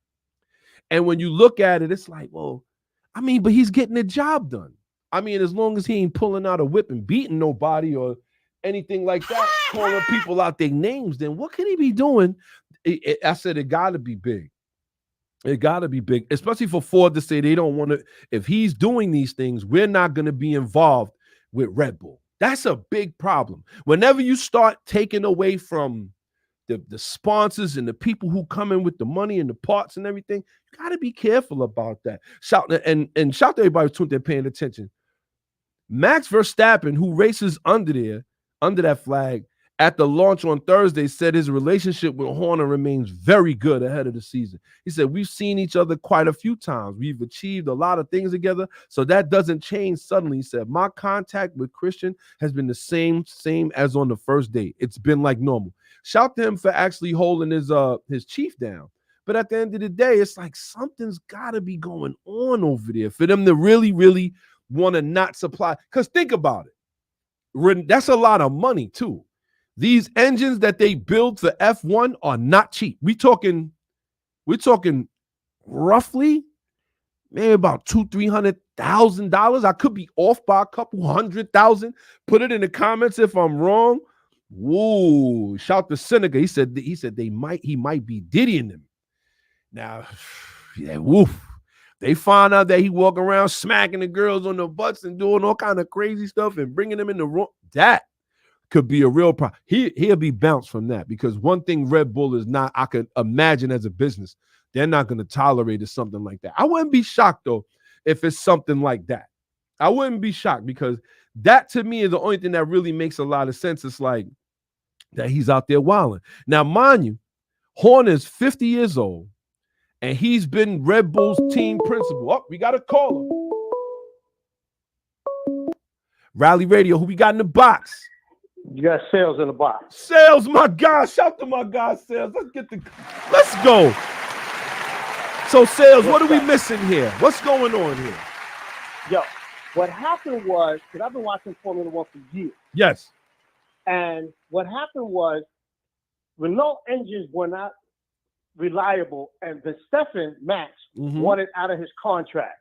And when you look at it, it's like, well, I mean, but he's getting the job done. I mean, as long as he ain't pulling out a whip and beating nobody or anything like that, calling people out their names, then what could he be doing? I said it got to be big. It got to be big, especially for Ford to say they don't want to. If he's doing these things, we're not going to be involved with Red Bull. That's a big problem. Whenever you start taking away from the sponsors and the people who come in with the money and the parts and everything, you got to be careful about that. Shout to everybody who's paying attention. Max Verstappen, who races under that flag, at the launch on Thursday, said his relationship with Horner remains very good ahead of the season. He said, we've seen each other quite a few times. We've achieved a lot of things together, so that doesn't change suddenly. He said, my contact with Christian has been the same as on the first day. It's been like normal. Shout to him for actually holding his chief down. But at the end of the day, it's like something's got to be going on over there for them to really, really want to not supply. Because think about it. That's a lot of money too. These engines that they build for F1 are not cheap. We're talking roughly maybe about $200,000-$300,000. I could be off by a couple $100,000. Put it in the comments if I'm wrong. Whoa! Shout to Seneca. He said he might be diddying them. Now, yeah, woof. They find out that he walk around smacking the girls on the butts and doing all kind of crazy stuff and bringing them in the room. That could be a real problem. He'll be bounced from that, because one thing Red Bull is not, I could imagine as a business, they're not going to tolerate is something like that. I wouldn't be shocked though if it's something like that. I wouldn't be shocked, because that to me is the only thing that really makes a lot of sense. It's like that he's out there wilding. Now, mind you, Horner's 50 years old. And he's been Red Bull's team principal. Oh, we got a caller. Rally Radio, who we got in the box? You got Sales in the box. Sales, my guy. Shout to my guy, Sales. Let's go. So, Sales, what are we missing here? What's going on here? Yo, what happened was, because I've been watching Formula One for years. Yes. And what happened was, Renault engines were not reliable, and Verstappen, Max, wanted out of his contract.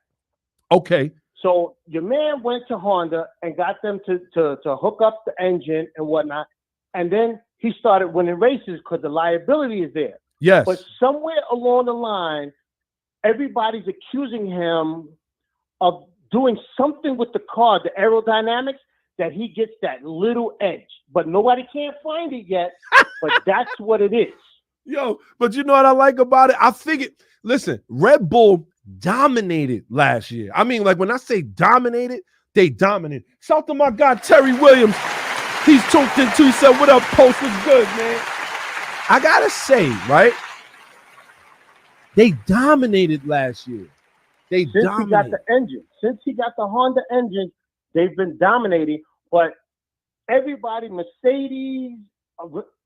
Okay. So your man went to Honda and got them to hook up the engine and whatnot, and then he started winning races because the liability is there. Yes. But somewhere along the line, everybody's accusing him of doing something with the car, the aerodynamics, that he gets that little edge. But nobody can't find it yet, but that's what it is. Yo, but you know what I like about it? I figured, listen, Red Bull dominated last year. I mean, like when I say dominated, they dominated. Shout to my guy, Terry Williams. He's tuned in too. He said, what up, Post? What's good, man? I got to say, right? They dominated last year. Since he got the engine. Since he got the Honda engine, they've been dominating. But everybody, Mercedes,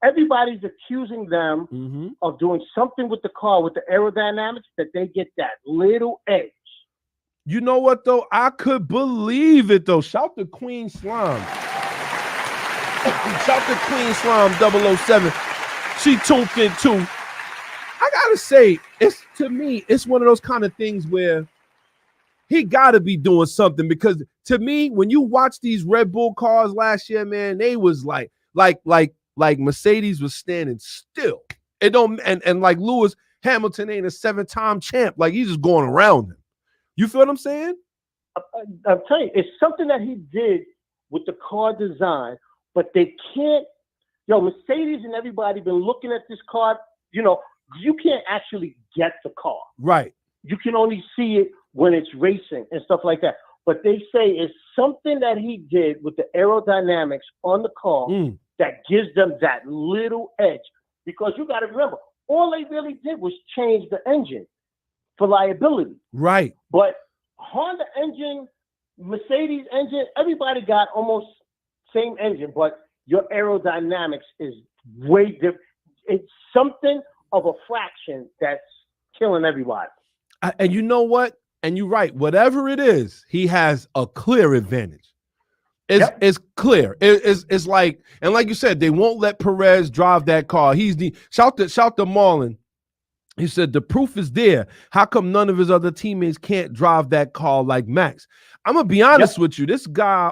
everybody's accusing them of doing something with the car, with the aerodynamics, that they get that little edge. You know what, though? I could believe it, though. Shout to Queen Slime. Shout to Queen Slime 007. She tuned in, too. I got to say, to me, it's one of those kind of things where he got to be doing something, because to me, when you watch these Red Bull cars last year, man, they was like Mercedes was standing still. It don't, and like Lewis Hamilton ain't a 7-time champ. Like, he's just going around him. You feel what I'm saying? I'm telling you, it's something that he did with the car design, but they can't. Mercedes and everybody been looking at this car. You can't actually get the car. Right. You can only see it when it's racing and stuff like that. But they say it's something that he did with the aerodynamics on the car that gives them that little edge. Because you got to remember, all they really did was change the engine for liability. Right. But Honda engine, Mercedes engine, everybody got almost same engine, but your aerodynamics is way different. It's something of a fraction that's killing everybody. And you know what? And you're right. Whatever it is, he has a clear advantage. It's clear. It's like, and like you said, they won't let Perez drive that car. He's the shout to Marlon. He said the proof is there. How come none of his other teammates can't drive that car like Max? I'm gonna be honest with you. This guy,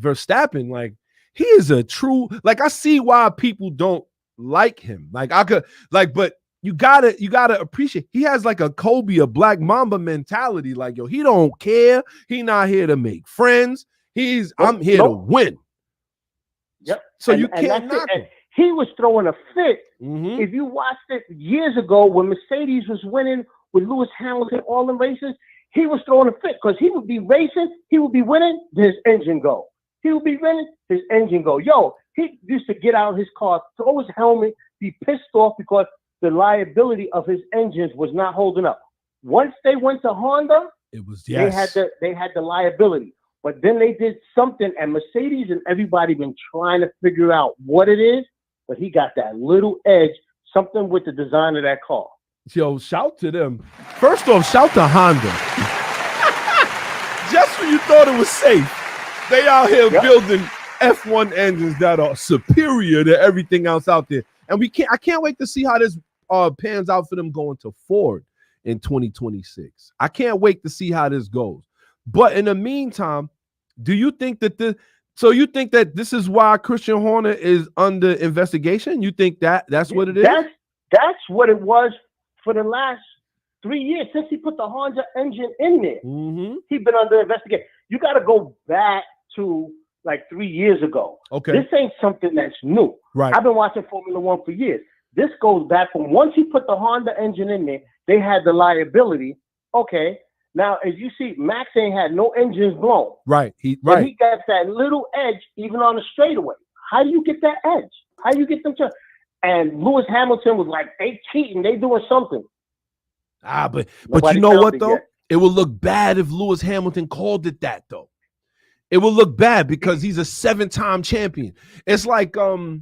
Verstappen, like, he is a true, like, I see why people don't like him. Like, I could, like, but you gotta appreciate, he has like a Kobe, a Black Mamba mentality. Like, yo, he don't care. He not here to make friends. I'm here to win. Yep. So you can't knock him. He was throwing a fit. If you watched it years ago when Mercedes was winning with Lewis Hamilton, all the races, he was throwing a fit because he would be racing, he would be winning, his engine go. He would be winning, his engine go. Yo, he used to get out of his car, throw his helmet, be pissed off because the liability of his engines was not holding up. Once they went to Honda, they had the liability. But then they did something, and Mercedes and everybody been trying to figure out what it is, but he got that little edge, something with the design of that car. Yo, shout to them. First off, shout to Honda. Just when you thought it was safe, They out here building F1 engines that are superior to everything else out there. And I can't wait to see how this pans out for them going to Ford in 2026. I can't wait to see how this goes. But in the meantime, do you think that you think that this is why Christian Horner is under investigation? You think that's what it is? That's what it was for the last 3 years since he put the Honda engine in there. Mm-hmm. He's been under investigation. You got to go back to like 3 years ago. Okay. This ain't something that's new. Right. I've been watching Formula One for years. This goes back from once he put the Honda engine in there, they had the liability. Okay. Now, as you see, Max ain't had no engines blown. Right. He got that little edge even on the straightaway. How do you get that edge? How do you get them to? And Lewis Hamilton was like, they cheating. They doing something. But Nobody you know what, though? yet. It would look bad if Lewis Hamilton called it that, though. It would look bad because he's a 7-time champion. It's like, I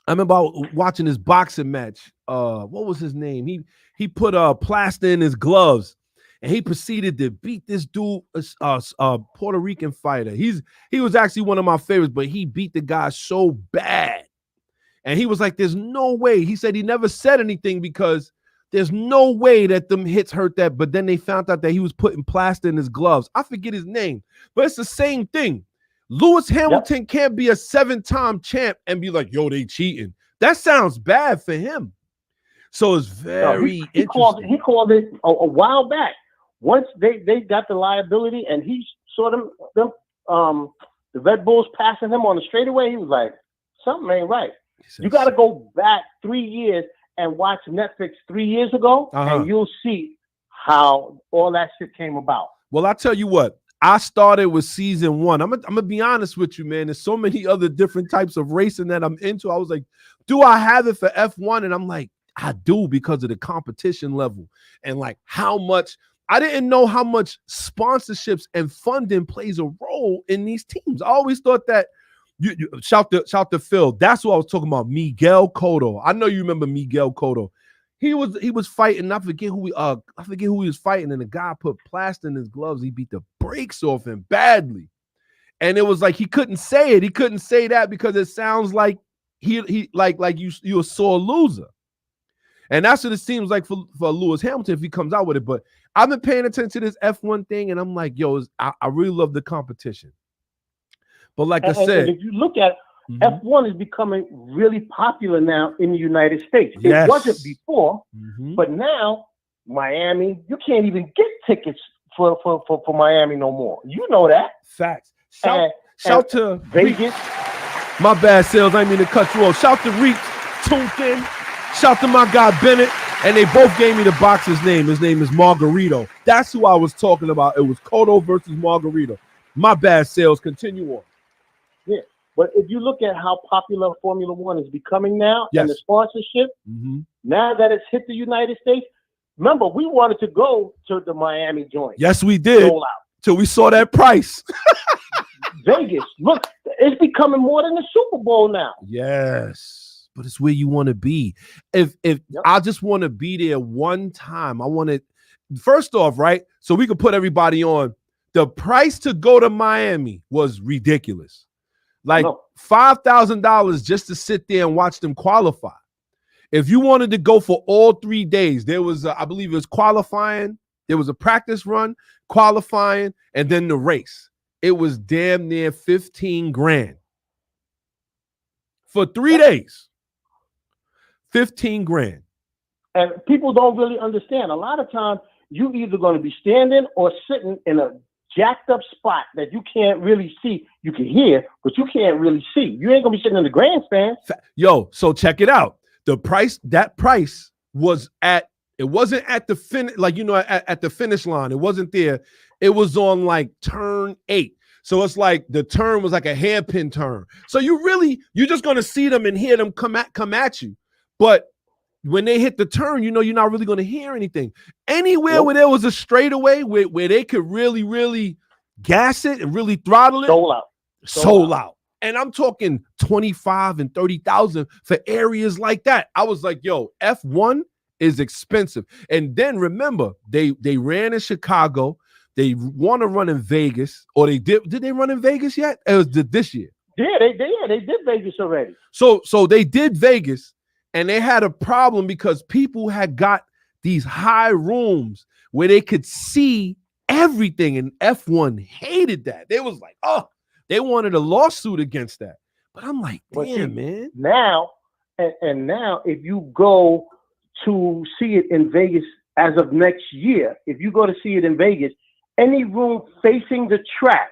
remember watching this boxing match. What was his name? He put plaster in his gloves. And he proceeded to beat this dude, a Puerto Rican fighter. He was actually one of my favorites, but he beat the guy so bad. And he was like, there's no way. He said he never said anything because there's no way that them hits hurt that. But then they found out that he was putting plaster in his gloves. I forget his name, but it's the same thing. Lewis Hamilton can't be a 7-time champ and be like, yo, they cheating. That sounds bad for him. So it's very interesting. He called it a while back. Once they got the liability and he saw them the Red Bulls passing him on the straightaway, he was like, something ain't right. You got to go back 3 years and watch Netflix 3 years ago, and you'll see how all that shit came about. Well, I tell you what, I started with season 1. I'm gonna be honest with you, man. There's so many other different types of racing that I'm into. I was like, do I have it for F1? And I'm like, I do, because of the competition level and like how much. I didn't know how much sponsorships and funding plays a role in these teams. I always thought that you shout to Phil. That's what I was talking about. Miguel Cotto. I know you remember Miguel Cotto. He was fighting. I forget who he was fighting, and the guy put plaster in his gloves. He beat the brakes off him badly, and it was like he couldn't say it. He couldn't say that because it sounds like he like you a sore loser. And that's what it seems like for Lewis Hamilton if he comes out with it. But I've been paying attention to this F1 thing, and I'm like, yo, I really love the competition. But like I said, if you look at F1 is becoming really popular now in the United States. It wasn't before, but now Miami, you can't even get tickets for Miami no more. You know that. Facts. Shout to Vegas. My bad, Sales. I didn't mean to cut you off. Shout to Reach, tuned in. Shout to my guy Bennett, and they both gave me the boxer's name. His name is Margarito. That's who I was talking about. It was Cotto versus Margarito. My bad, Sales. Continue on. Yeah, but if you look at how popular Formula One is becoming now, and the sponsorship, now that it's hit the United States, remember we wanted to go to the Miami joint. Yes, we did. Till we saw that price. Vegas, look, it's becoming more than the Super Bowl now. Yes. But it's where you want to be. If I just want to be there one time, I want to, first off, right? So we could put everybody on. The price to go to Miami was ridiculous. Like $5,000 just to sit there and watch them qualify. If you wanted to go for all 3 days, there was, I believe it was qualifying. There was a practice run, qualifying, and then the race. It was damn near 15 grand for 3 days. 15 grand. And people don't really understand. A lot of times you either going to be standing or sitting in a jacked up spot that you can't really see. You can hear, but you can't really see. You ain't going to be sitting in the grandstand. Yo, so check it out. That price was it wasn't at the finish, like, you know, at the finish line. It wasn't there. It was on like turn 8. So it's like the turn was like a hairpin turn. So you're just going to see them and hear them come at you. But when they hit the turn, you know, you're not really going to hear anything. Anywhere where there was a straightaway where they could really, really gas it and really throttle it. Sold out. And I'm talking 25 and 30,000 for areas like that. I was like, yo, F1 is expensive. And then remember, they ran in Chicago. They want to run in Vegas, or they did. Did they run in Vegas yet? It was this year. Yeah, they did Vegas already. So they did Vegas, and they had a problem because people had got these high rooms where they could see everything, and F1 hated that. They was like, oh, they wanted a lawsuit against that. But I'm like, damn, man. Now, and now, if you go to see it in Vegas as of next year, if you go to see it in Vegas, any room facing the track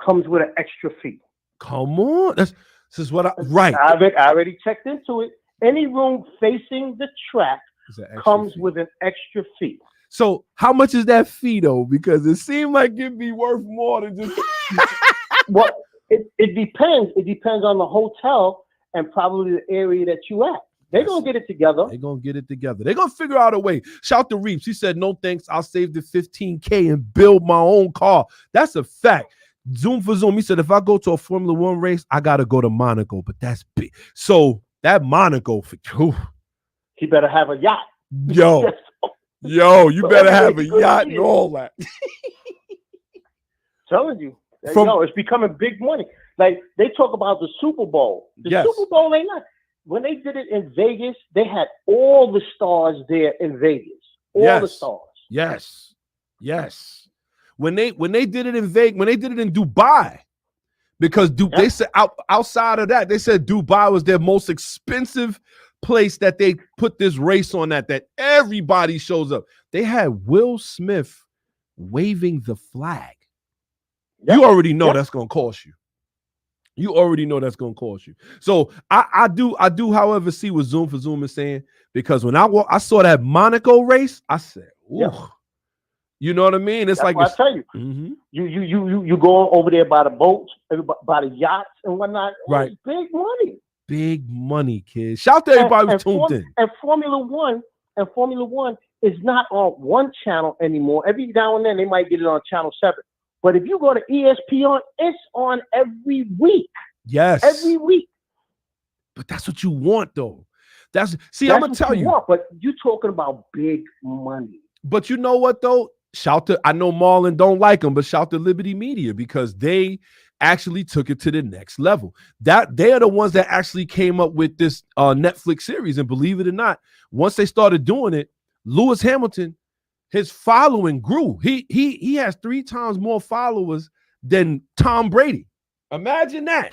comes with an extra fee. Come on, this is what right. I already checked into it. Any room facing the track comes with an extra fee. So how much is that fee though? Because it seemed like it'd be worth more than just. Well, it depends. It depends on the hotel and probably the area that you at. They're gonna get it together. They're gonna get it together. They're gonna figure out a way. Shout to Reeves. He said, no thanks. I'll save the $15K and build my own car. That's a fact. Zoom for Zoom. He said, if I go to a Formula One race, I gotta go to Monaco, but that's big. So that Monaco for you. He better have a yacht. Yo, you better have a yacht and all that. Telling you. It's becoming big money. Like they talk about the Super Bowl. The Super Bowl ain't not. When they did it in Vegas, they had all the stars there in Vegas. All the stars. Yes. When they did it in Vegas, when they did it in Dubai, because they said outside of that, they said Dubai was their most expensive place that they put this race on that everybody shows up. They had Will Smith waving the flag. You already know that's gonna cost you. You already know that's gonna cost you. So I do, however, see what Zoom for Zoom is saying, because when I saw that Monaco race, I said, ooh. You know what I mean? It's that's like I tell you, you go over there by the boats, by the yachts and whatnot. Right, it's big money. Big money, kids. Shout to everybody who's tuned in. And Formula One is not on one channel anymore. Every now and then they might get it on Channel 7. But if you go to ESPN, it's on every week. Yes, every week. But that's what you want, though. I'm gonna tell you. But you're talking about big money. But you know what, though? I know Marlon don't like them, but shout to Liberty Media, because they actually took it to the next level. That they are the ones that actually came up with this Netflix series. And believe it or not, once they started doing it, Lewis Hamilton, his following grew. He has 3 times more followers than Tom Brady. Imagine that.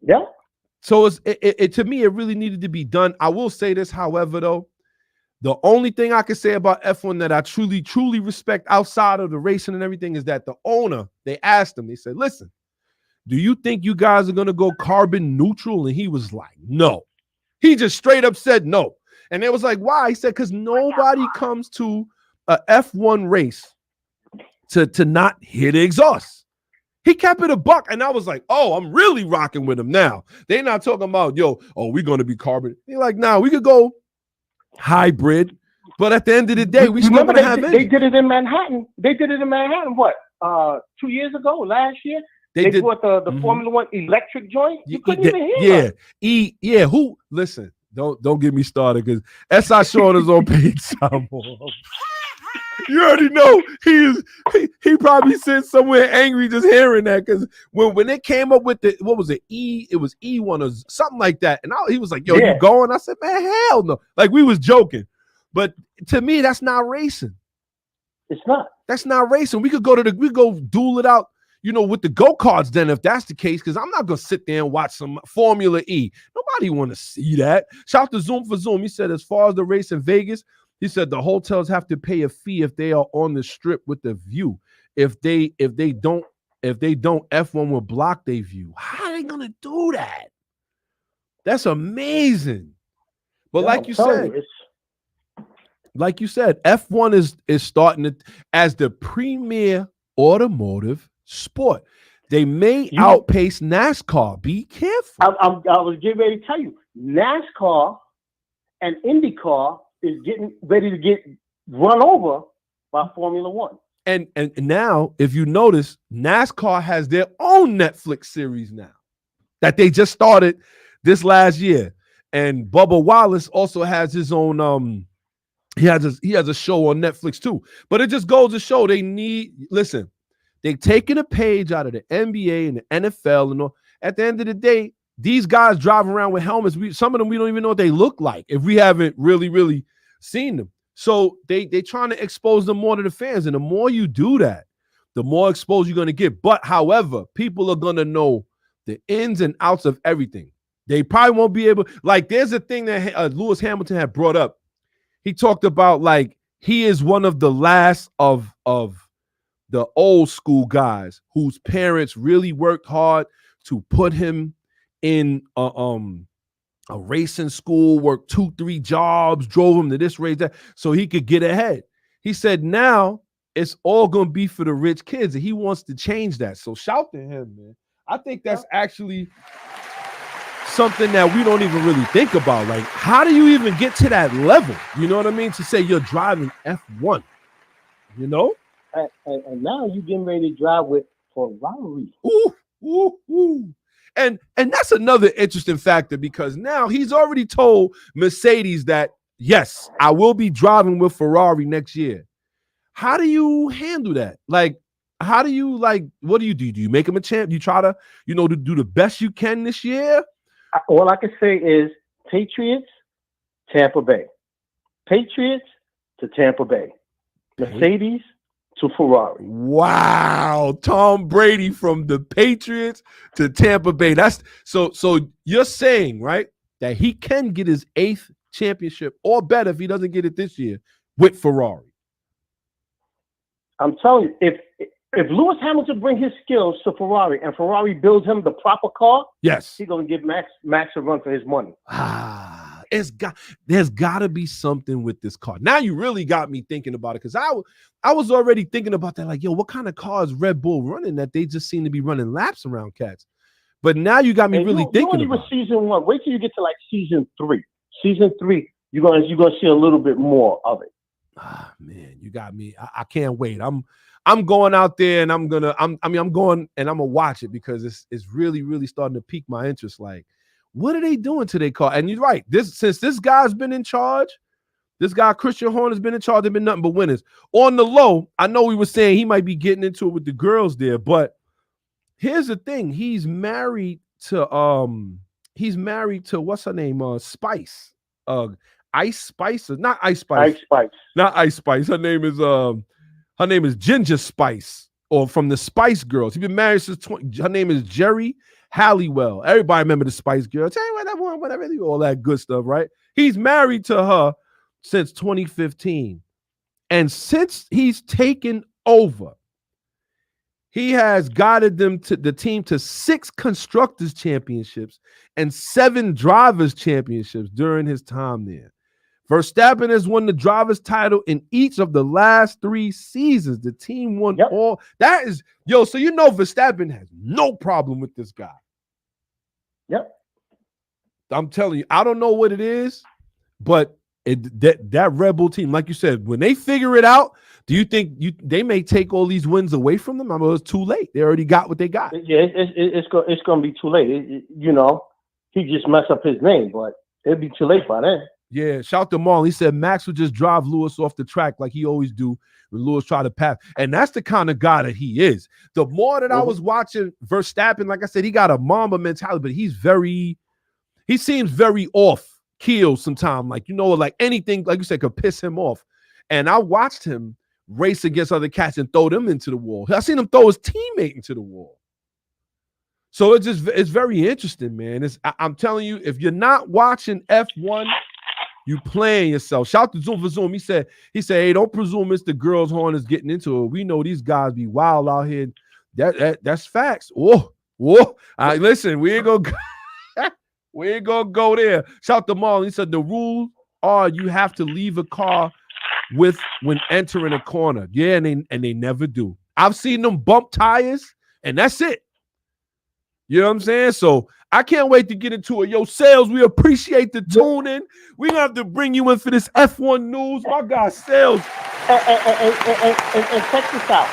Yeah. So it to me, it really needed to be done. I will say this, however, though. The only thing I can say about F1 that I truly, truly respect outside of the racing and everything is that the owner, they asked him, they said, listen, do you think you guys are going to go carbon neutral? And he was like, no. He just straight up said no. And it was like, why? He said, because nobody comes to a F1 race to not hit the exhaust. He kept it a buck. And I was like, oh, I'm really rocking with him now. They're not talking about, we're going to be carbon. They're like, we could go hybrid, but at the end of the day, we still gonna have it. They did it in Manhattan. What? 2 years ago, last year, they brought the Formula One electric joint. You couldn't even hear. Yeah. Who? Listen, don't get me started, because S.I Shawn is on page time. You already know he probably sits somewhere angry just hearing that, because when they came up with what was it? It was E1 or something like that. And he was like, yo, you going? I said, man, hell no. Like, we was joking. But to me, that's not racing. It's not. That's not racing. We could go duel it out, with the go-karts then, if that's the case, because I'm not going to sit there and watch some Formula E. Nobody want to see that. Shout out to Zoom for Zoom. He said, as far as the race in Vegas, he said the hotels have to pay a fee if they are on the strip with the view. If they don't, F1 will block their view. How are they gonna do that? That's amazing. But like you said, F1 is starting as the premier automotive sport. They may outpace NASCAR. Be careful. I was getting ready to tell you, NASCAR and IndyCar is getting ready to get run over by Formula One. And now, if you notice, NASCAR has their own Netflix series now that they just started this last year. And Bubba Wallace also has his own He has a show on Netflix too. But it just goes to show they taking a page out of the NBA and the NFL and all. At the end of the day, these guys driving around with helmets. Some of them we don't even know what they look like if we haven't really seen them. So they trying to expose them more to the fans. And the more you do that, the more exposed you're going to get. But however, people are going to know the ins and outs of everything. They probably won't be able, like, there's a thing that Lewis Hamilton had brought up. He talked about, like, he is one of the last of the old school guys whose parents really worked hard to put him in a racing school, worked 2-3 jobs, drove him to this race, that, so he could get ahead. He said now it's all going to be for the rich kids, and he wants to change that. So shout to him, man. I think that's actually something that we don't even really think about. Like, how do you even get to that level? You know what I mean? To say you're driving F1, you know? And now you're getting ready to drive with Ferrari. Ooh. And that's another interesting factor, because now he's already told Mercedes that, yes, I will be driving with Ferrari next year. How do you handle that? Like, how do you, like, what do you do? Do you make him a champ? You try to, to do the best you can this year? All I can say is Patriots, Tampa Bay. Patriots to Tampa Bay. Mercedes to Ferrari. Wow. Tom Brady from the Patriots to Tampa Bay. That's so you're saying, right, that he can get his 8th championship or better if he doesn't get it this year with Ferrari. I'm telling you, if Lewis Hamilton bring his skills to Ferrari and Ferrari builds him the proper car, yes, he's going to give Max a run for his money. There's got to be something with this car. Now you really got me thinking about it, because I was already thinking about that. Like, yo, what kind of car is Red Bull running that they just seem to be running laps around cats? But now you got me really thinking about season 1. Wait till you get to like season 3. Season 3, you're gonna see a little bit more of it. Man, you got me. I can't wait. I'm going out there and I'm going and I'm gonna watch it, because it's really starting to pique my interest. Like, what are they doing to their car? And you're right. Since this guy's been in charge, this guy Christian Horner's been in charge. They've been nothing but winners. On the low, I know we were saying he might be getting into it with the girls there, but here's the thing: he's married to what's her name? Spice. Ice Spice, not Ice Spice. Ice Spice. Not Ice Spice. Her name is Ginger Spice, or from the Spice Girls. He's been married since her name is Jerry Halliwell. Everybody remember the Spice Girls. Tell you what, that one, whatever, all that good stuff, right? He's married to her since 2015. And since he's taken over, he has guided the team to 6 constructors championships and 7 drivers championships during his time there. Verstappen has won the driver's title in each of the last 3 seasons. The team won all. That is, so Verstappen has no problem with this guy. Yep. I'm telling you, I don't know what it is, but that Red Bull team, like you said, when they figure it out, do you think they may take all these wins away from them? I mean, it's too late. They already got what they got. Yeah, it's going to be too late. He just messed up his name, but it'll be too late by then. Yeah, shout to Marlon. He said Max would just drive Lewis off the track like he always do when Lewis try to pass. And that's the kind of guy that he is. The more that I was watching Verstappen, like I said, he got a Mamba mentality, but he seems very off keel sometimes. Like, like anything, like you said, could piss him off. And I watched him race against other cats and throw them into the wall. I seen him throw his teammate into the wall. So it's very interesting, man. I'm telling you, if you're not watching F1, you playing yourself. Shout to Zoom for Zoom. He said, hey, don't presume it's the girls' horn is getting into it. We know these guys be wild out here. That's facts. Whoa. Listen, we ain't gonna go there. Shout to Marlon. He said the rules are you have to leave a car when entering a corner. Yeah, and they never do. I've seen them bump tires, and that's it. You know what I'm saying? So I can't wait to get into it. Yo, Sales, we appreciate the tune in. We're going to have to bring you in for this F1 news. My God, Sales. And check this out.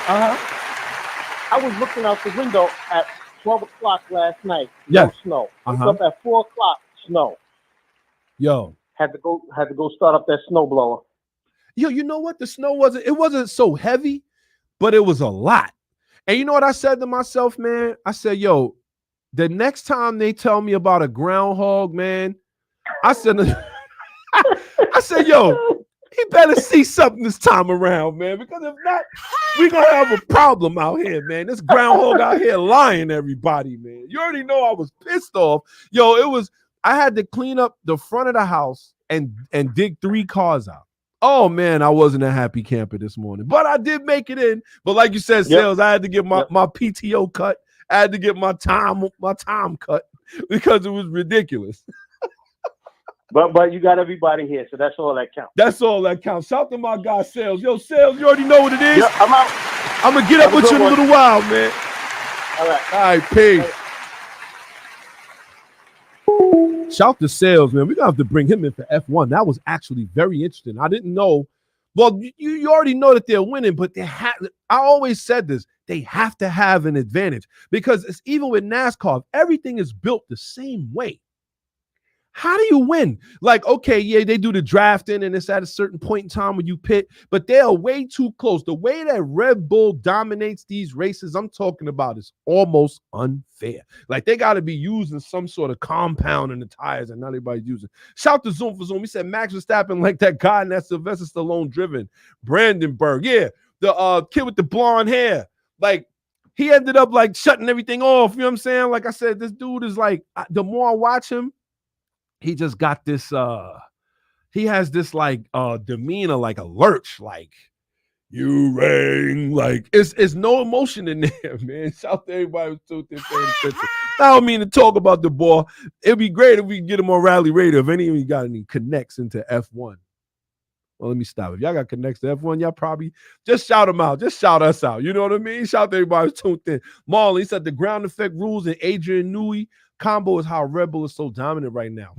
I was looking out the window at 12 o'clock last night. No snow. Woke up at 4 o'clock, snow. Yo. Had to go start up that snowblower. Yo, you know what? The snow wasn't so heavy, but it was a lot. And you know what I said to myself, man? I said, yo, the next time they tell me about a groundhog, man, I said, yo, he better see something this time around, man, because if not, we're going to have a problem out here, man. This groundhog out here lying everybody, man. You already know I was pissed off. Yo, I had to clean up the front of the house and dig 3 cars out. Oh, man, I wasn't a happy camper this morning, but I did make it in. But like you said, Sales, I had to get my PTO cut. I had to get my time cut because it was ridiculous. But you got everybody here, so that's all that counts. That's all that counts. Shout to my guy, Sales. Yo, Sales, you already know what it is. Yep, I'm out. I'm going to get up with you in a little while, man. All right. All right, peace. Shout to Sales, man. We're going to have to bring him in for F1. That was actually very interesting. I didn't know. Well, you already know that they're winning, but I always said this. They have to have an advantage because it's even with NASCAR, everything is built the same way. How do you win? Like, okay, yeah, they do the drafting and it's at a certain point in time when you pit, but they are way too close. The way that Red Bull dominates these races, I'm talking about, is almost unfair. Like, they got to be using some sort of compound in the tires and not everybody's using. Shout to Zoom for Zoom. He said Max Verstappen like that guy in that Sylvester Stallone driven Brandenburg. Yeah, the kid with the blonde hair. Like, he ended up like shutting everything off. You know what I'm saying? Like I said, this dude is like, the more I watch him, he just got this he has this like demeanor like a lurch, like you rang, like it's no emotion in there, man. Shout to everybody who's tuned in paying attention. I don't mean to talk about the ball. It'd be great if we can get him on Rally Radio. If any of you got any connects into F1. Well, let me stop. If y'all got connects to F1, y'all probably just shout them out. Just shout us out. You know what I mean? Shout to everybody who's tuned in. Marley said the ground effect rules and Adrian Newey combo is how Red Bull is so dominant right now.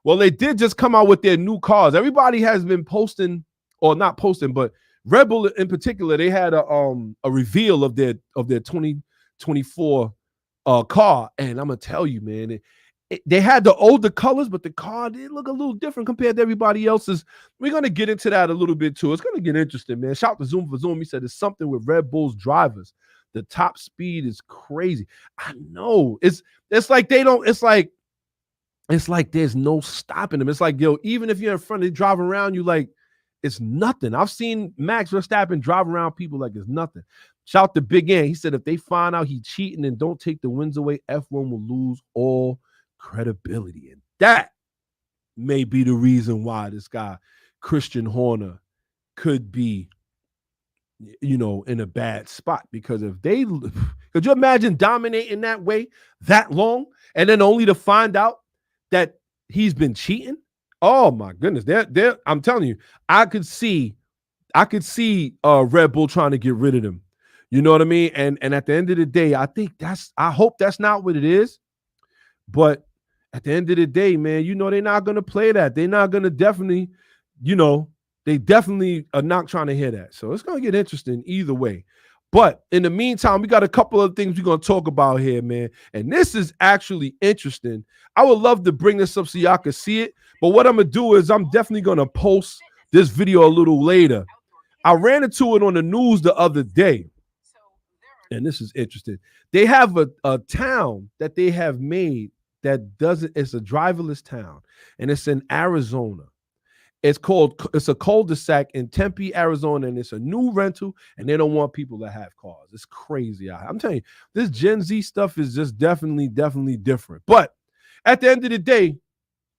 Well, they did just come out with their new cars. Everybody has been posting, or not posting, but Red Bull in particular, they had a reveal of their 2024 car, and I'm gonna tell you, man, they had the older colors, but the car did look a little different compared to everybody else's. We're gonna get into that a little bit too. It's gonna get interesting, man. Shout to Zoom for Zoom. He said it's something with Red Bull's drivers. The top speed is crazy. I know. It's like they don't, it's like there's no stopping them. It's like, yo, even if you're in front, they drive around you like it's nothing. I've seen Max Verstappen drive around people like it's nothing. Shout to Big N. He said if they find out he's cheating and don't take the wins away, F1 will lose all credibility. And that may be the reason why this guy, Christian Horner, could be, you know, in a bad spot, because if they could, you imagine dominating that way that long and then only to find out that he's been cheating? Oh my goodness. I'm telling you, I could see Red Bull trying to get rid of him. You know what I mean? And at the end of the day, I hope that's not what it is. But at the end of the day, man, you know, they're not going to play that. They're not going to definitely, you know, they definitely are not trying to hear that. So it's going to get interesting either way. But in the meantime, we got a couple of things we're going to talk about here, man. And this is actually interesting. I would love to bring this up so y'all can see it. But what I'm going to do is I'm definitely going to post this video a little later. I ran into it on the news the other day. And this is interesting. They have a town that they have made that doesn't, it's a driverless town. And it's in Arizona. It's a cul-de-sac in Tempe, Arizona, and it's a new rental, and they don't want people to have cars. It's crazy. I'm telling you, this Gen Z stuff is just definitely different. But at the end of the day,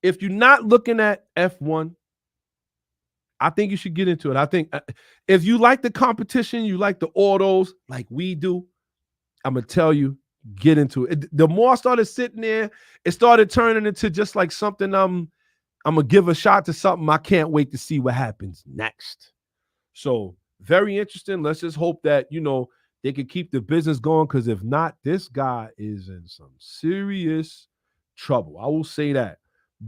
if you're not looking at F1, I think you should get into it. I think if you like the competition, you like the autos like we do, I'm going to tell you, get into it. The more I started sitting there, it started turning into just like something I'm going to give a shot to something. I can't wait to see what happens next. So very interesting. Let's just hope that, you know, they can keep the business going, because if not, this guy is in some serious trouble. I will say that.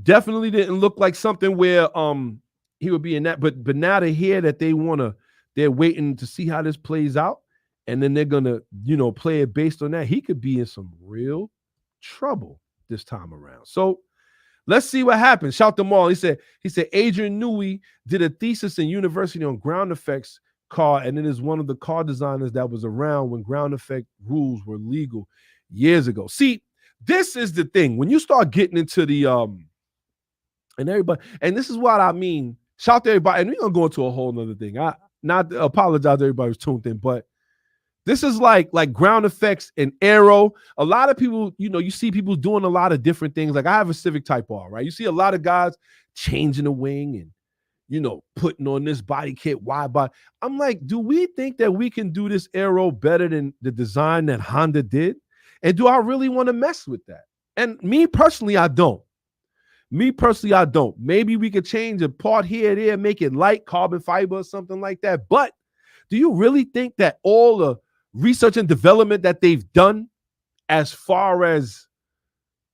Definitely didn't look like something where he would be in that, but now they hear that they're waiting to see how this plays out, and then they're gonna, you know, play it based on that. He could be in some real trouble this time around. So Let's see what happens. Shout them all. He said Adrian Newey did a thesis in university on ground effects car, and it is one of the car designers that was around when ground effect rules were legal years ago. See, this is the thing. When you start getting into the and everybody, and this is what I mean. Shout to everybody, and we're gonna go into a whole nother thing. I not apologize to everybody who's tuned in, but this is like ground effects and aero. A lot of people, you see people doing a lot of different things. Like I have a Civic Type R, right? You see a lot of guys changing the wing and, putting on this body kit, wide body. I'm like, do we think that we can do this aero better than the design that Honda did? And do I really want to mess with that? And me personally, I don't. Maybe we could change a part here or there, make it light, carbon fiber or something like that. But do you really think that all the research and development that they've done as far as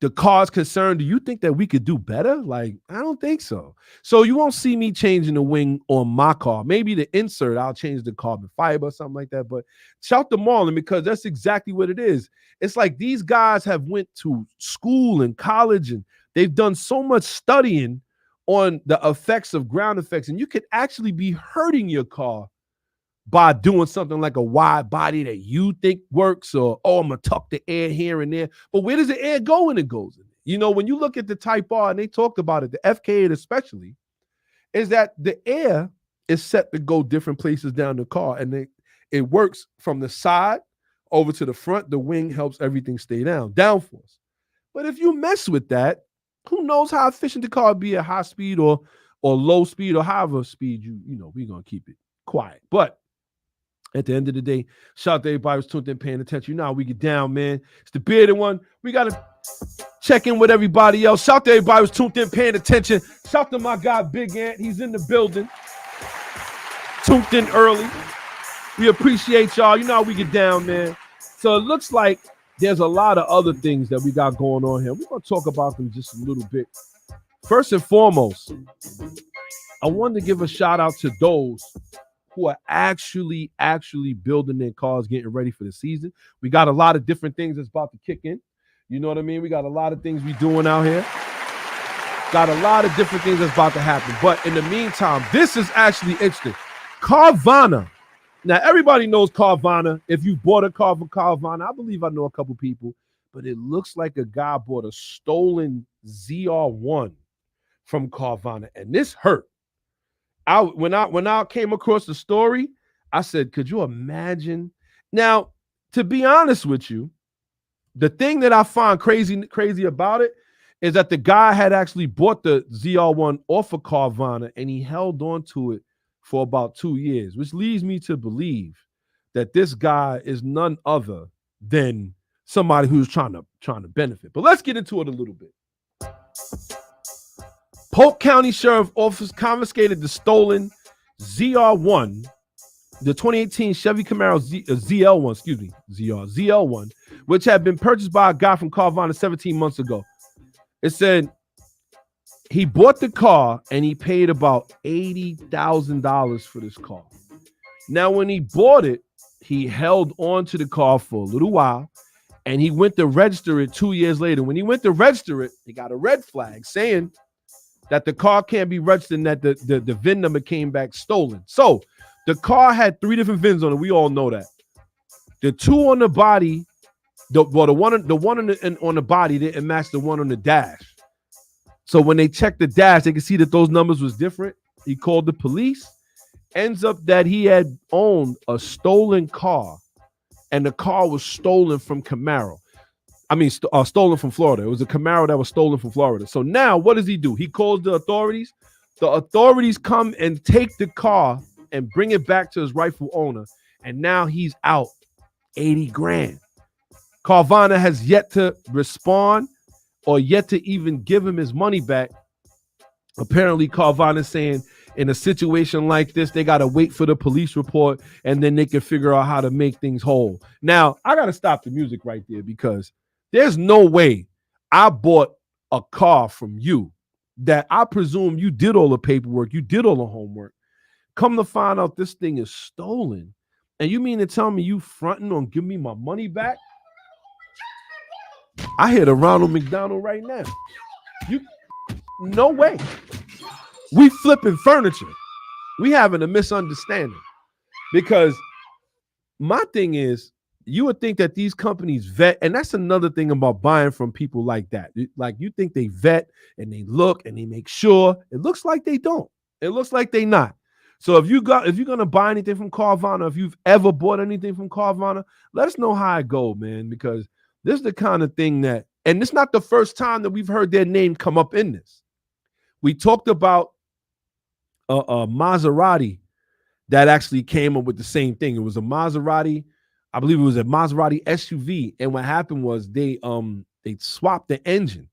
the car's concerned, do you think that we could do better? Like, I don't think so. So you won't see me changing the wing on my car. Maybe the insert, I'll change the carbon fiber or something like that. But shout to Marlon, because that's exactly what it is. It's like these guys have went to school and college and they've done so much studying on the effects of ground effects, and you could actually be hurting your car by doing something like a wide body that you think works, or, I'm going to tuck the air here and there. But where does the air go when it goes in? When you look at the Type R, and they talked about it, the FK8 especially, is that the air is set to go different places down the car, and it works from the side over to the front. The wing helps everything stay down, downforce. But if you mess with that, who knows how efficient the car will be at high speed or low speed, or however speed we're going to keep it quiet. But at the end of the day, shout out to everybody who's tuned in, paying attention. You know how we get down, man. It's the bearded one. We got to check in with everybody else. Shout out to everybody who's tuned in, paying attention. Shout out to my guy, Big Ant. He's in the building. Tuned in early. We appreciate y'all. You know how we get down, man. So it looks like there's a lot of other things that we got going on here. We're going to talk about them just a little bit. First and foremost, I wanted to give a shout out to those who are actually building their cars, getting ready for the season. We got a lot of different things that's about to kick in. You know what I mean? We got a lot of things we doing out here. Got a lot of different things that's about to happen. But in the meantime, this is actually interesting. Carvana. Now, everybody knows Carvana. If you bought a car from Carvana, I believe I know a couple people, but it looks like a guy bought a stolen ZR1 from Carvana, and this hurt. When I came across the story, I said, could you imagine? Now, to be honest with you, the thing that I find crazy about it is that the guy had actually bought the ZR1 off of Carvana, and he held on to it for about 2 years, which leads me to believe that this guy is none other than somebody who's trying to benefit. But let's get into it a little bit. Polk County Sheriff Office confiscated the stolen ZR1, the 2018 Chevy Camaro ZL1, which had been purchased by a guy from Carvana 17 months ago. It said he bought the car and he paid about $80,000 for this car. Now, when he bought it, he held on to the car for a little while, and he went to register it 2 years later. When he went to register it, he got a red flag saying that the car can't be registered and that the VIN number came back stolen. So the car had 3 different VINs on it. We all know that. The 2 on the body, the one on the body didn't match the one on the dash. So when they checked the dash, they could see that those numbers was different. He called the police. Ends up that he had owned a stolen car, and the car was stolen from Camaro. Stolen from Florida. It was a Camaro that was stolen from Florida. So now what does he do? He calls the authorities. The authorities come and take the car and bring it back to his rightful owner. And now he's out $80,000. Carvana has yet to respond or yet to even give him his money back. Apparently, Carvana is saying in a situation like this, they got to wait for the police report and then they can figure out how to make things whole. Now, I got to stop the music right there, because there's no way I bought a car from you that I presume you did all the paperwork, you did all the homework. Come to find out this thing is stolen. And you mean to tell me you fronting on give me my money back? I hear the Ronald McDonald right now. No way. We flipping furniture. We having a misunderstanding. Because my thing is, you would think that these companies vet, and that's another thing about buying from people like that. Like you think they vet and they look and they make sure. It looks like they don't. It looks like they not. So if you're gonna buy anything from Carvana, if you've ever bought anything from Carvana, let us know how it go, man. Because this is the kind of thing that, and it's not the first time that we've heard their name come up in this. We talked about Maserati that actually came up with the same thing. It was a Maserati, I believe it was a Maserati SUV. And what happened was they swapped the engine.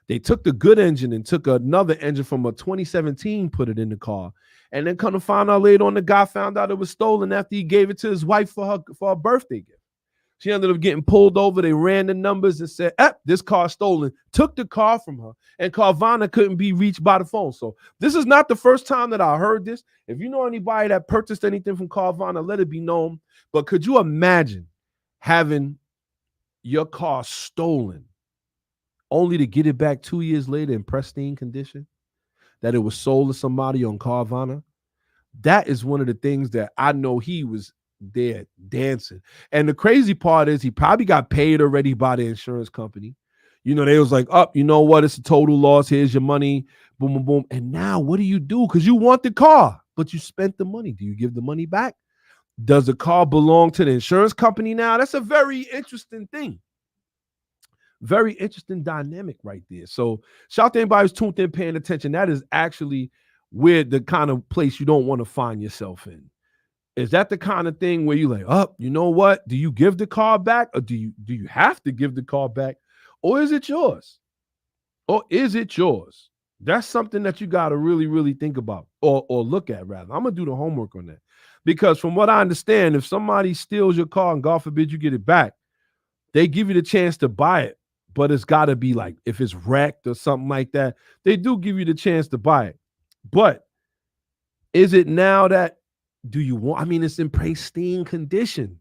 They took the good engine and took another engine from a 2017, put it in the car. And then come to find out later on, the guy found out it was stolen after he gave it to his wife for her birthday gift. She ended up getting pulled over. They ran the numbers and said, this car's stolen. Took the car from her. And Carvana couldn't be reached by the phone. So this is not the first time that I heard this. If you know anybody that purchased anything from Carvana, let it be known. But could you imagine having your car stolen only to get it back 2 years later in pristine condition? That it was sold to somebody on Carvana? That is one of the things that I know he was there dancing. And the crazy part is he probably got paid already by the insurance company. You know, they was like, you know what? It's a total loss. Here's your money. Boom, boom, boom. And now what do you do? Because you want the car, but you spent the money. Do you give the money back? Does the car belong to the insurance company now? That's a very interesting thing. Very interesting dynamic right there. So shout out to anybody who's tuned in, paying attention. That is actually where the kind of place you don't want to find yourself in. Is that the kind of thing where you're like, you know what? Do you give the car back, or do you have to give the car back, or is it yours? Or is it yours? That's something that you got to really, really think about, or look at, rather. I'm going to do the homework on that. Because from what I understand, if somebody steals your car and God forbid you get it back, they give you the chance to buy it. But it's got to be like, if it's wrecked or something like that, they do give you the chance to buy it. But is it now that, do you want, it's in pristine condition.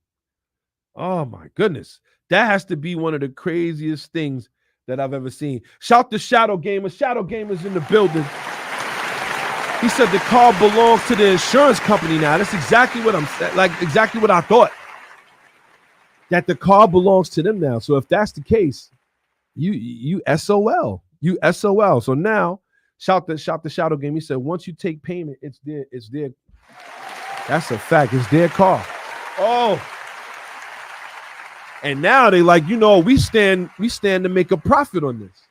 Oh my goodness. That has to be one of the craziest things that I've ever seen. Shout to Shadow Gamer. Shadow Gamer's in the building. He said the car belongs to the insurance company now. That's exactly what exactly what I thought. That the car belongs to them now. So if that's the case, you SOL. You SOL. So now, shout the Shadow Game. He said, once you take payment, it's their. That's a fact. It's their car. Oh. And now they like, we stand to make a profit on this.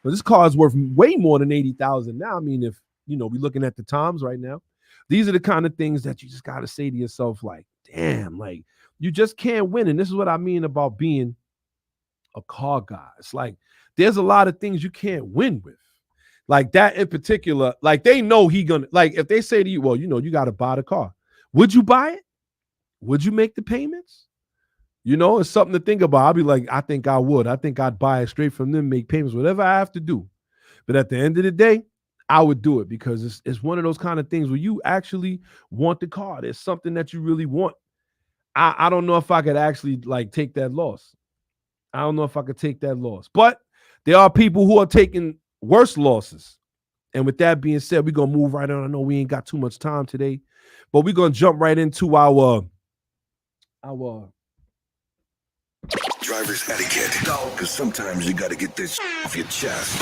But this car is worth way more than $80,000 now. If we're looking at the times right now, these are the kind of things that you just got to say to yourself, like, damn, like you just can't win. And this is what I mean about being a car guy. It's like there's a lot of things you can't win with. Like that in particular, like they know he gonna, like if they say to you, well, you got to buy the car. Would you buy it? Would you make the payments? It's something to think about. I'll be like, I think I would. I think I'd buy it straight from them, make payments, whatever I have to do. But at the end of the day, I would do it because it's one of those kind of things where you actually want the car. There's something that you really want. I don't know if I could actually like take that loss. I don't know if I could take that loss. But there are people who are taking worse losses. And with that being said, we're going to move right on. I know we ain't got too much time today, but we're going to jump right into our driver's etiquette. Because sometimes you got to get this off your chest.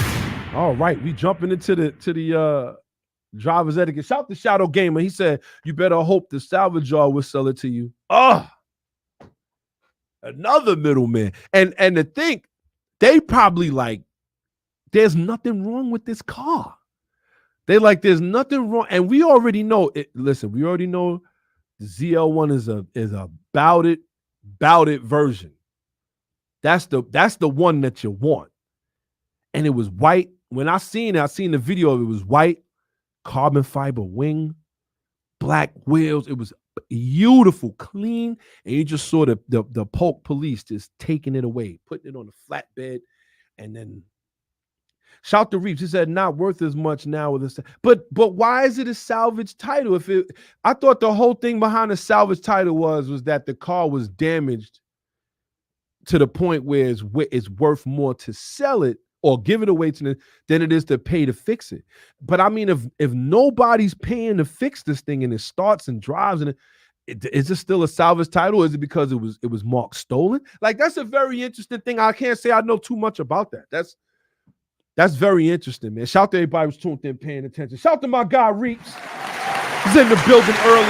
All right, we jumping into the driver's etiquette. Shout to Shadow Gamer. He said, you better hope the salvage yard will sell it to you. Another middleman. And to think, they probably like, there's nothing wrong with this car. They like, there's nothing wrong. And we already know it. Listen, we already know the ZL1 is a bout it version. That's the one that you want. And it was white. When I seen the video of it, was white, carbon fiber wing, black wheels. It was beautiful, clean. And you just saw the Polk police just taking it away, putting it on the flatbed, and then shout to Reeves. He said not worth as much now with this. But why is it a salvage title? I thought the whole thing behind the salvage title was that the car was damaged to the point where it's worth more to sell it or give it away to them than it is to pay to fix it. But I mean, if nobody's paying to fix this thing and it starts and drives and is it still a salvage title? Is it because it was marked stolen? Like, that's a very interesting thing. I can't say I know too much about that. That's very interesting, man. Shout to everybody who's tuned in, paying attention. Shout to my guy Reeps. He's in the building early.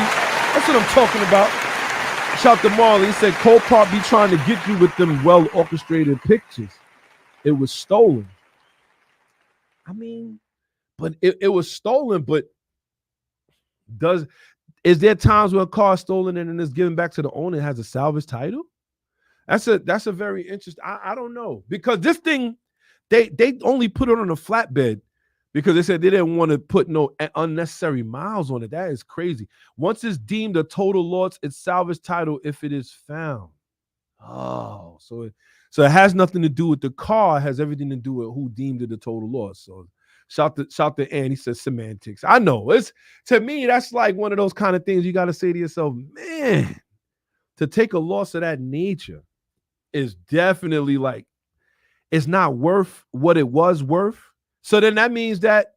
That's what I'm talking about. Shout to Marley. He said Cole Park be trying to get you with them well-orchestrated pictures. It was stolen. I mean, but it was stolen, but is there times when a car is stolen and then it's given back to the owner and has a salvage title? That's a very interesting. I don't know, because this thing, they only put it on a flatbed because they said they didn't want to put no unnecessary miles on it. That is crazy. Once it's deemed a total loss, it's salvage title if it is found. Oh, so it has nothing to do with the car. It has everything to do with who deemed it a total loss. So shout to Ann. He says semantics. I know. It's, to me, that's like one of those kind of things you got to say to yourself, man, to take a loss of that nature is definitely like, it's not worth what it was worth. So then that means that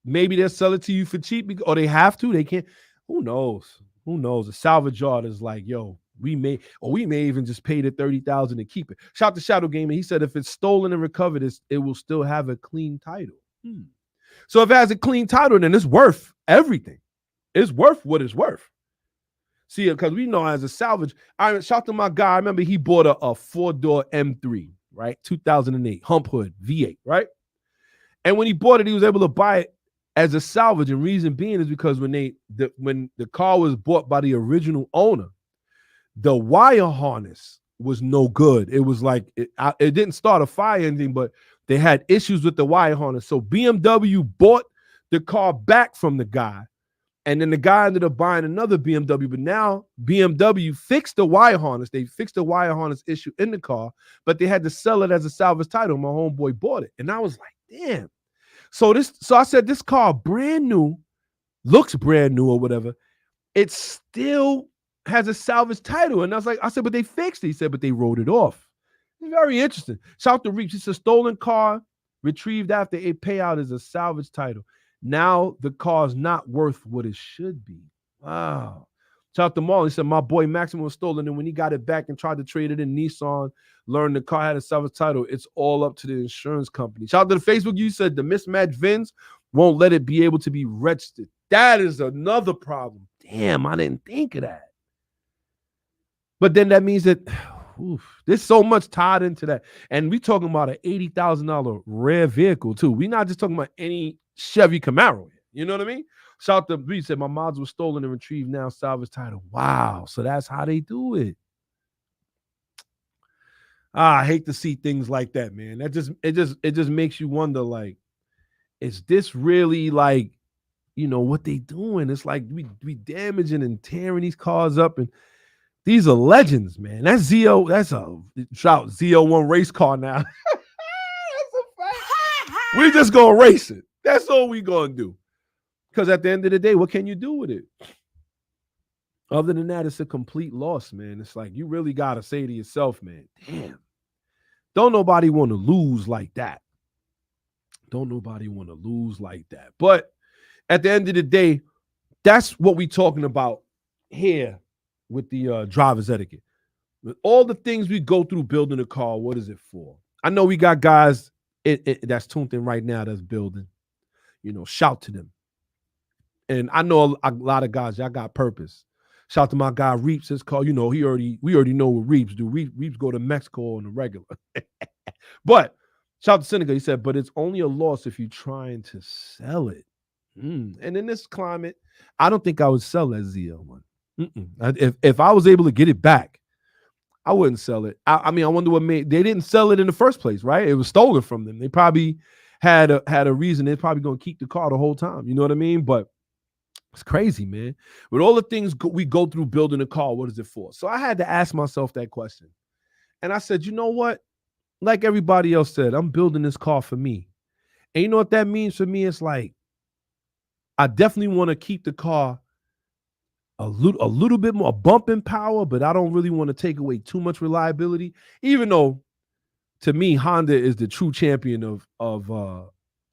maybe they'll sell it to you for cheap, or they have to. They can't. Who knows? Who knows? A salvage yard is like, yo, we may even just pay the $30,000 to keep it. Shout to Shadow Gamer. He said if it's stolen and recovered, it will still have a clean title. So if it has a clean title, then it's worth everything. It's worth what it's worth. See, because we know as a salvage, I shout to my guy. I remember he bought a 4-door M3, right? 2008 hump hood V8, right? And when he bought it, he was able to buy it as a salvage. And reason being is because when the car was bought by the original owner, the wire harness was no good. It was like it didn't start a fire or anything, but they had issues with the wire harness. So BMW bought the car back from the guy, and then the guy ended up buying another BMW. But now BMW fixed the wire harness. They fixed the wire harness issue in the car, but they had to sell it as a salvage title. My homeboy bought it, and I was like, damn. So I said, this car brand new, looks brand new or whatever. It still has a salvage title. And I said, but they fixed it. He said, but they wrote it off. Very interesting. Shout to Reeps. It's a stolen car retrieved after a payout is a salvage title. Now the car is not worth what it should be. Wow. Shout to Marley. He said, my boy Maximo was stolen, and when he got it back and tried to trade it in, Nissan learned the car had a salvage title. It's all up to the insurance company. Shout out to the Facebook. You said the mismatched VINs won't let it be able to be registered. That is another problem. Damn, I didn't think of that. But then that means that there's so much tied into that. And we talking about an $80,000 rare vehicle too. We're not just talking about any Chevy Camaro. You know what I mean? Shout out to B said my mods were stolen and retrieved, now salvage title. Wow. So that's how they do it. I hate to see things like that, man. It just makes you wonder, like, is this really like, what they doing? It's like we damaging and tearing these cars up, and these are legends, man. That's Zio. That's a shout Z01 race car now. That's a fact. We just gonna race it. That's all we gonna do. Because at the end of the day, what can you do with it? Other than that, it's a complete loss, man. It's like you really gotta say to yourself, man, damn, don't nobody want to lose like that. Don't nobody want to lose like that. But at the end of the day, that's what we're talking about here with the driver's etiquette. With all the things we go through building a car, what is it for? I know we got guys that's tuned in right now that's building. Shout to them. And I know a lot of guys, y'all got purpose. Shout to my guy Reeps. His car, we already know what Reeps do. Reeps go to Mexico on the regular. But shout to Seneca. He said, but it's only a loss if you're trying to sell it. And in this climate, I don't think I would sell that ZL1. If I was able to get it back, I wouldn't sell it. I mean, I wonder what they didn't sell it in the first place, right? It was stolen from them. They probably had a reason. They're probably going to keep the car the whole time. You know what I mean? But it's crazy, man. With all the things we go through building a car, what is it for? So I had to ask myself that question. And I said, you know what? Like everybody else said, I'm building this car for me. And you know what that means for me? It's like, I definitely want to keep the car a little bit more bumping power, but I don't really want to take away too much reliability, even though to me, Honda is the true champion of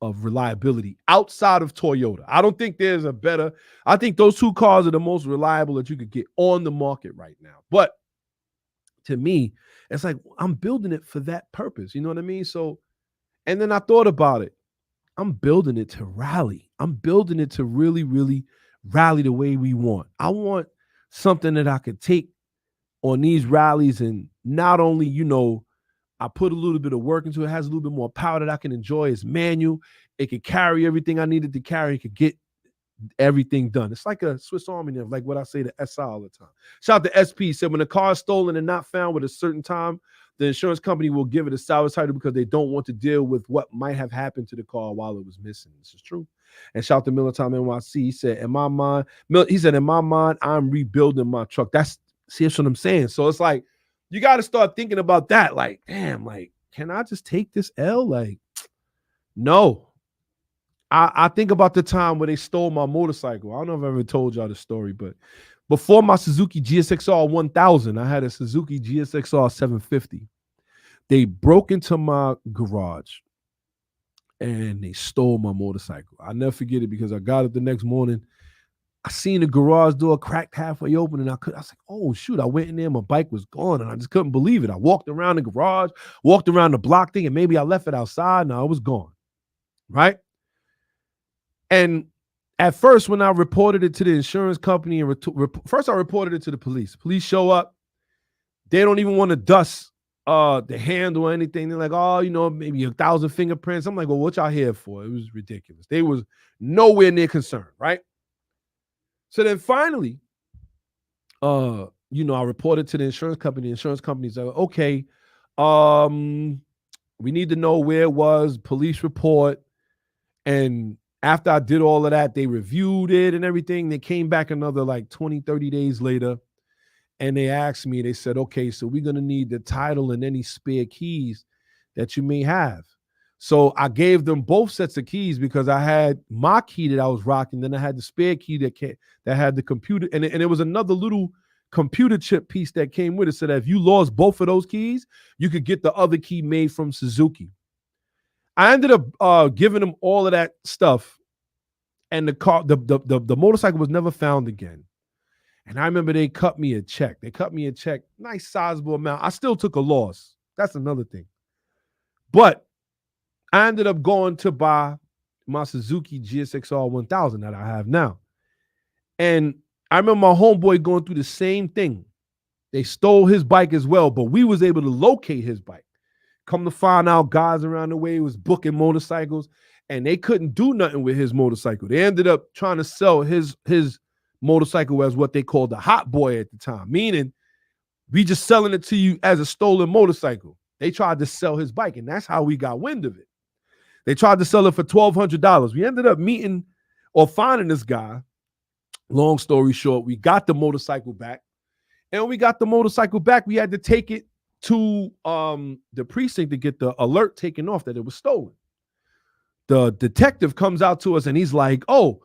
reliability outside of Toyota. I don't think there's a better. I think those two cars are the most reliable that you could get on the market right now. But to me, it's like I'm building it for that purpose. You know what I mean? So, and then I thought about it. I'm building it to rally. I'm building it to really, really rally the way we want. I want something that I could take on these rallies and not only, I put a little bit of work into it, has a little bit more power that I can enjoy. It's manual. It could carry everything I needed to carry. It could get everything done. It's like a Swiss Army knife, like what I say to SI all the time. Shout out to SP. Said when a car is stolen and not found with a certain time, the insurance company will give it a salvage title because they don't want to deal with what might have happened to the car while it was missing. This is true. And shout out to Militime NYC. He said, in my mind, I'm rebuilding my truck. That's what I'm saying. So it's like, you got to start thinking about that. Like, damn, like, can I just take this L? Like, no. I think about the time when they stole my motorcycle. I don't know if I ever told y'all the story, but before my Suzuki GSXR 1000, I had a Suzuki GSXR 750. They broke into my garage and they stole my motorcycle. I'll never forget it because I got it the next morning. I seen the garage door cracked halfway open, and I was like, oh, shoot. I went in there, my bike was gone, and I just couldn't believe it. I walked around the garage, walked around the block thing, and maybe I left it outside. No, it was gone, right? And at first, when I reported it to the insurance company, and first I reported it to the police. Police show up. They don't even want to dust the handle or anything. They're like, oh, maybe 1,000 fingerprints. I'm like, well, what y'all here for? It was ridiculous. They was nowhere near concerned, right? So then finally, I reported to the insurance company. The insurance company's like, okay, we need to know where it was, police report. And after I did all of that, they reviewed it and everything. They came back another like 20, 30 days later. And they asked me, they said, okay, so we're going to need the title and any spare keys that you may have. So I gave them both sets of keys because I had my key that I was rocking. Then I had the spare key that had the computer. And it was another little computer chip piece that came with it. So that if you lost both of those keys, you could get the other key made from Suzuki. I ended up giving them all of that stuff. And the motorcycle was never found again. And I remember they cut me a check. Nice sizable amount. I still took a loss. That's another thing. But I ended up going to buy my Suzuki GSXR 1000 that I have now. And I remember my homeboy going through the same thing. They stole his bike as well, but we was able to locate his bike. Come to find out, guys around the way was booking motorcycles, and they couldn't do nothing with his motorcycle. They ended up trying to sell his motorcycle as what they called the hot boy at the time, meaning we just selling it to you as a stolen motorcycle. They tried to sell his bike, and that's how we got wind of it. They tried to sell it for $1,200. We ended up meeting or finding this guy. Long story short, we got the motorcycle back. And when we got the motorcycle back, we had to take it to the precinct to get the alert taken off that it was stolen. The detective comes out to us and he's like, oh,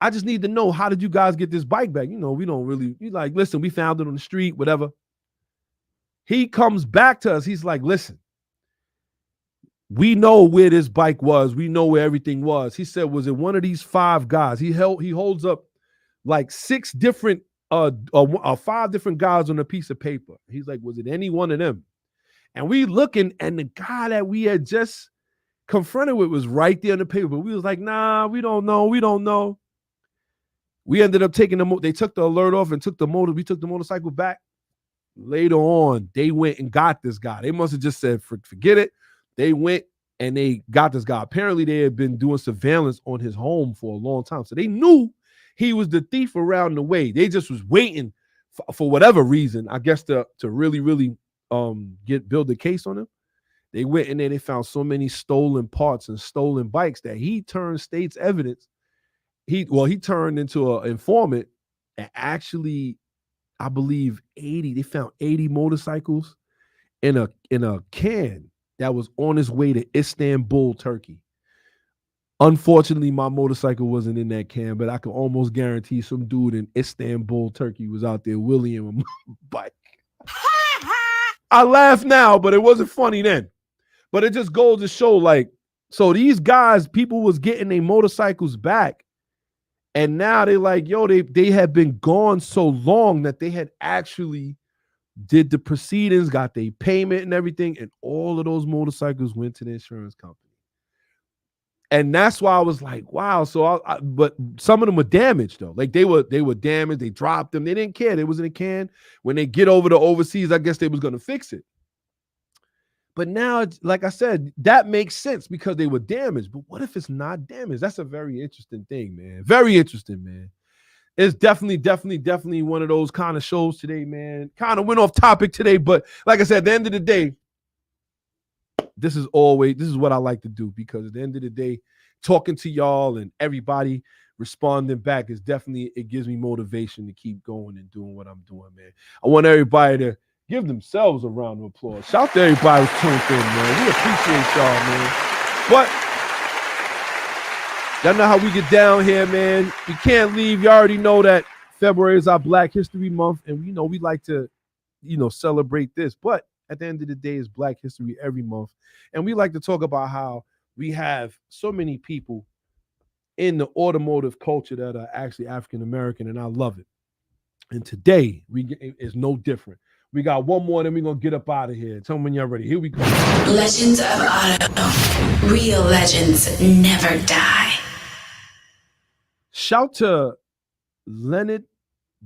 I just need to know, how did you guys get this bike back? We don't really, listen, we found it on the street, whatever. He comes back to us. He's like, listen, we know where this bike was. We know where everything was. He said, was it one of these 5 guys? He holds up like 6 different, 5 different guys on a piece of paper. He's like, was it any one of them? And we looking, and the guy that we had just confronted with was right there on the paper. But we was like, nah, we don't know. We ended up taking they took the alert off and took the motor. We took the motorcycle back. Later on, they went and got this guy. They must have just said, forget it. They went and they got this guy. Apparently, they had been doing surveillance on his home for a long time. So they knew he was the thief around the way. They just was waiting for whatever reason, I guess, to really, really build a case on him. They went in there, they found so many stolen parts and stolen bikes that he turned state's evidence. He turned into an informant, and actually, I believe they found 80 motorcycles in a can that was on its way to Istanbul, Turkey. Unfortunately, my motorcycle wasn't in that can, but I can almost guarantee some dude in Istanbul, Turkey was out there wheeling with my bike. I laugh now, but it wasn't funny then. But it just goes to show, like, so these guys, people was getting their motorcycles back. And now they like, yo, they had been gone so long that they had actually did the proceedings, got their payment and everything, and all of those motorcycles went to the insurance company. And that's why I was like, wow. So, but some of them were damaged though. Like they were damaged. They dropped them. They didn't care. They was in a can. When they get over to overseas, I guess they was gonna fix it. But now, like I said, that makes sense because they were damaged. But what if it's not damaged? That's a very interesting thing, man. Very interesting, man. It's definitely one of those kind of shows today, man. Kind of went off topic today, but like I said, at the end of the day, this is what I like to do, because at the end of the day, talking to y'all and everybody responding back is definitely, it gives me motivation to keep going and doing what I'm doing, man. I want everybody to give themselves a round of applause. Shout out to everybody who's tuned in, man. We appreciate y'all, man. But y'all know how we get down here, man. We can't leave. You already know that February is our Black History Month, and we like to, celebrate this. But at the end of the day, it's Black History every month, and we like to talk about how we have so many people in the automotive culture that are actually African American, and I love it. And today is no different. We got one more, then we're going to get up out of here. Tell me when you're ready. Here we go. Legends of Auto. Real legends never die. Shout to Leonard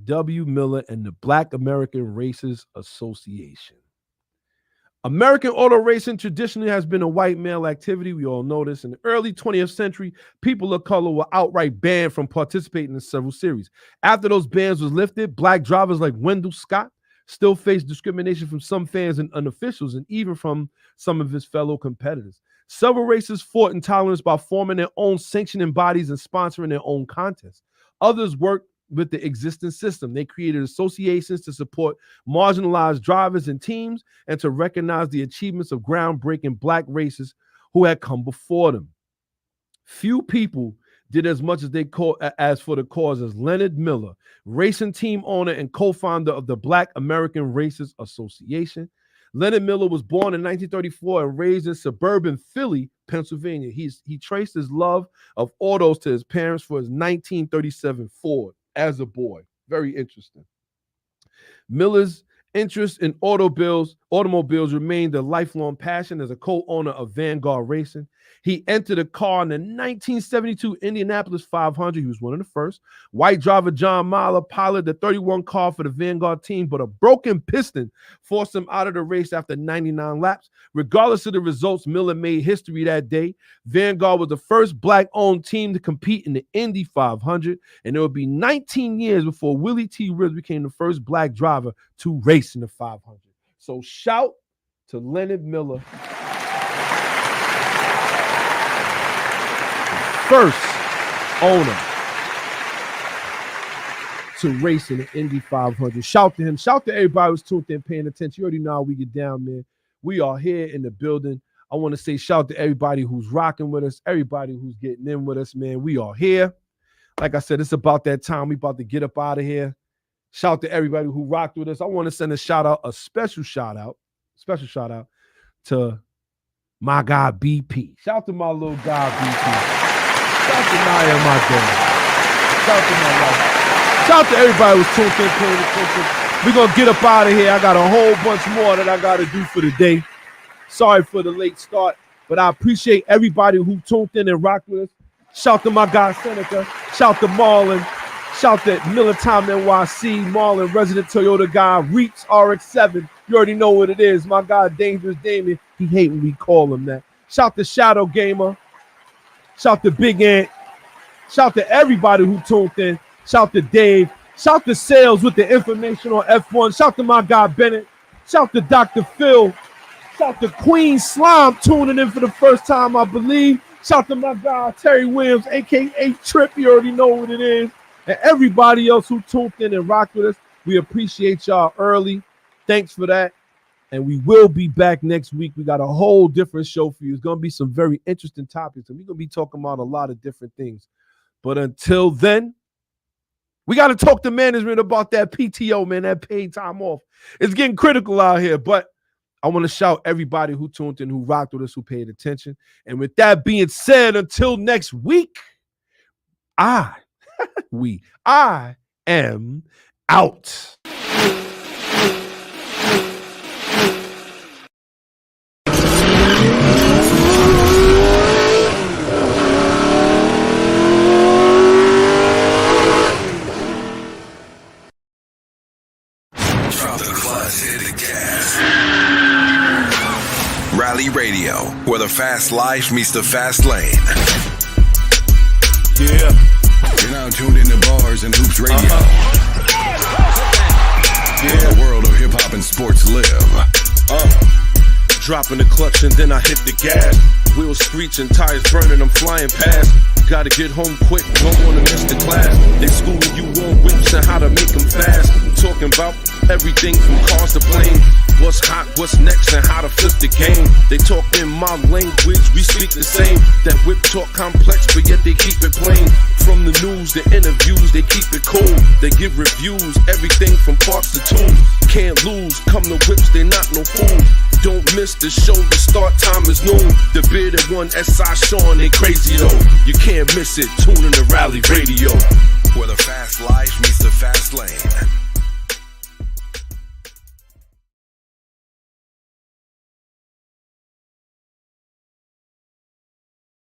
W. Miller and the Black American Racers Association. American auto racing traditionally has been a white male activity. We all know this. In the early 20th century, people of color were outright banned from participating in several series. After those bans was lifted, black drivers like Wendell Scott still face discrimination from some fans and officials, and even from some of his fellow competitors. Several racers fought intolerance by forming their own sanctioning bodies and sponsoring their own contests. Others worked with the existing system. They created associations to support marginalized drivers and teams and to recognize the achievements of groundbreaking black racers who had come before them. Few people did as much as for the cause as Leonard Miller, racing team owner and co-founder of the Black American Racers Association. Leonard Miller was born in 1934 and raised in suburban Philly, Pennsylvania. He traced his love of autos to his parents for his 1937 Ford as a boy. Very interesting. Miller's interest in automobiles remained a lifelong passion. As a co-owner of Vanguard Racing, he entered a car in the 1972 Indianapolis 500. He was one of the first. White driver John Mahler piloted the 31 car for the Vanguard team, but a broken piston forced him out of the race after 99 laps. Regardless of the results, Miller made history that day. Vanguard was the first black-owned team to compete in the Indy 500, and it would be 19 years before Willie T. Ribbs became the first black driver to race in the 500. So shout to Leonard Miller, first owner to race in the Indy 500. Shout to him. Shout to everybody who's tuned in, paying attention. You already know how we get down, man. We are here in the building. I want to say shout to everybody who's rocking with us, everybody who's getting in with us, man. We are here. Like I said, it's about that time. We about to get up out of here. Shout to everybody who rocked with us. I want to send a special shout out to my guy BP. Shout to my little guy BP. Shout to Naya, my dad. Shout to my wife. Shout to everybody who's tuned in, paying attention. We're going to get up out of here. I got a whole bunch more that I got to do for the day. Sorry for the late start, but I appreciate everybody who tuned in and rocked with us. Shout to my guy Seneca. Shout to Marlon. Shout to Miller Time NYC, Marlon, resident Toyota guy, Reach RX-7. You already know what it is. My guy Dangerous Damien. He hate when we call him that. Shout to Shadow Gamer. Shout to Big Ant. Shout to everybody who tuned in. Shout to Dave. Shout to Sales with the information on F1. Shout to my guy Bennett. Shout to Dr. Phil. Shout to Queen Slime tuning in for the first time, I believe. Shout to my guy Terry Williams, a.k.a. Trip. You already know what it is. And everybody else who tuned in and rocked with us. We appreciate y'all early. Thanks for that. And we will be back next week. We got a whole different show for you. It's going to be some very interesting topics, and we're going to be talking about a lot of different things. But until then, we got to talk to management about that PTO, man, that paid time off. It's getting critical out here, but I want to shout everybody who tuned in, who rocked with us, who paid attention. And with that being said, until next week, I am out. Drop the clutch, hit the gas. Rally Radio, where the fast life meets the fast lane. Yeah. You're now tuned into Bars and Hoops Radio. Where the world of hip-hop and sports live. Dropping the clutch and then I hit the gas. Wheels screeching, tires burning, I'm flying past. Gotta get home quick, don't wanna miss the class. They schooling you on whips and how to make them fast. Talking about everything from cars to planes. What's hot, what's next, and how to flip the game. They talk in my language, we speak the same. That whip talk complex, but yet they keep it plain. From the news, the interviews, they keep it cool. They give reviews, everything from parts to tools. Can't lose, come to whips, they not no fools. Don't miss the show, the start time is noon. The bearded one, S.I Shawn, ain't crazy though. You can't miss it, tune in the Rally Radio.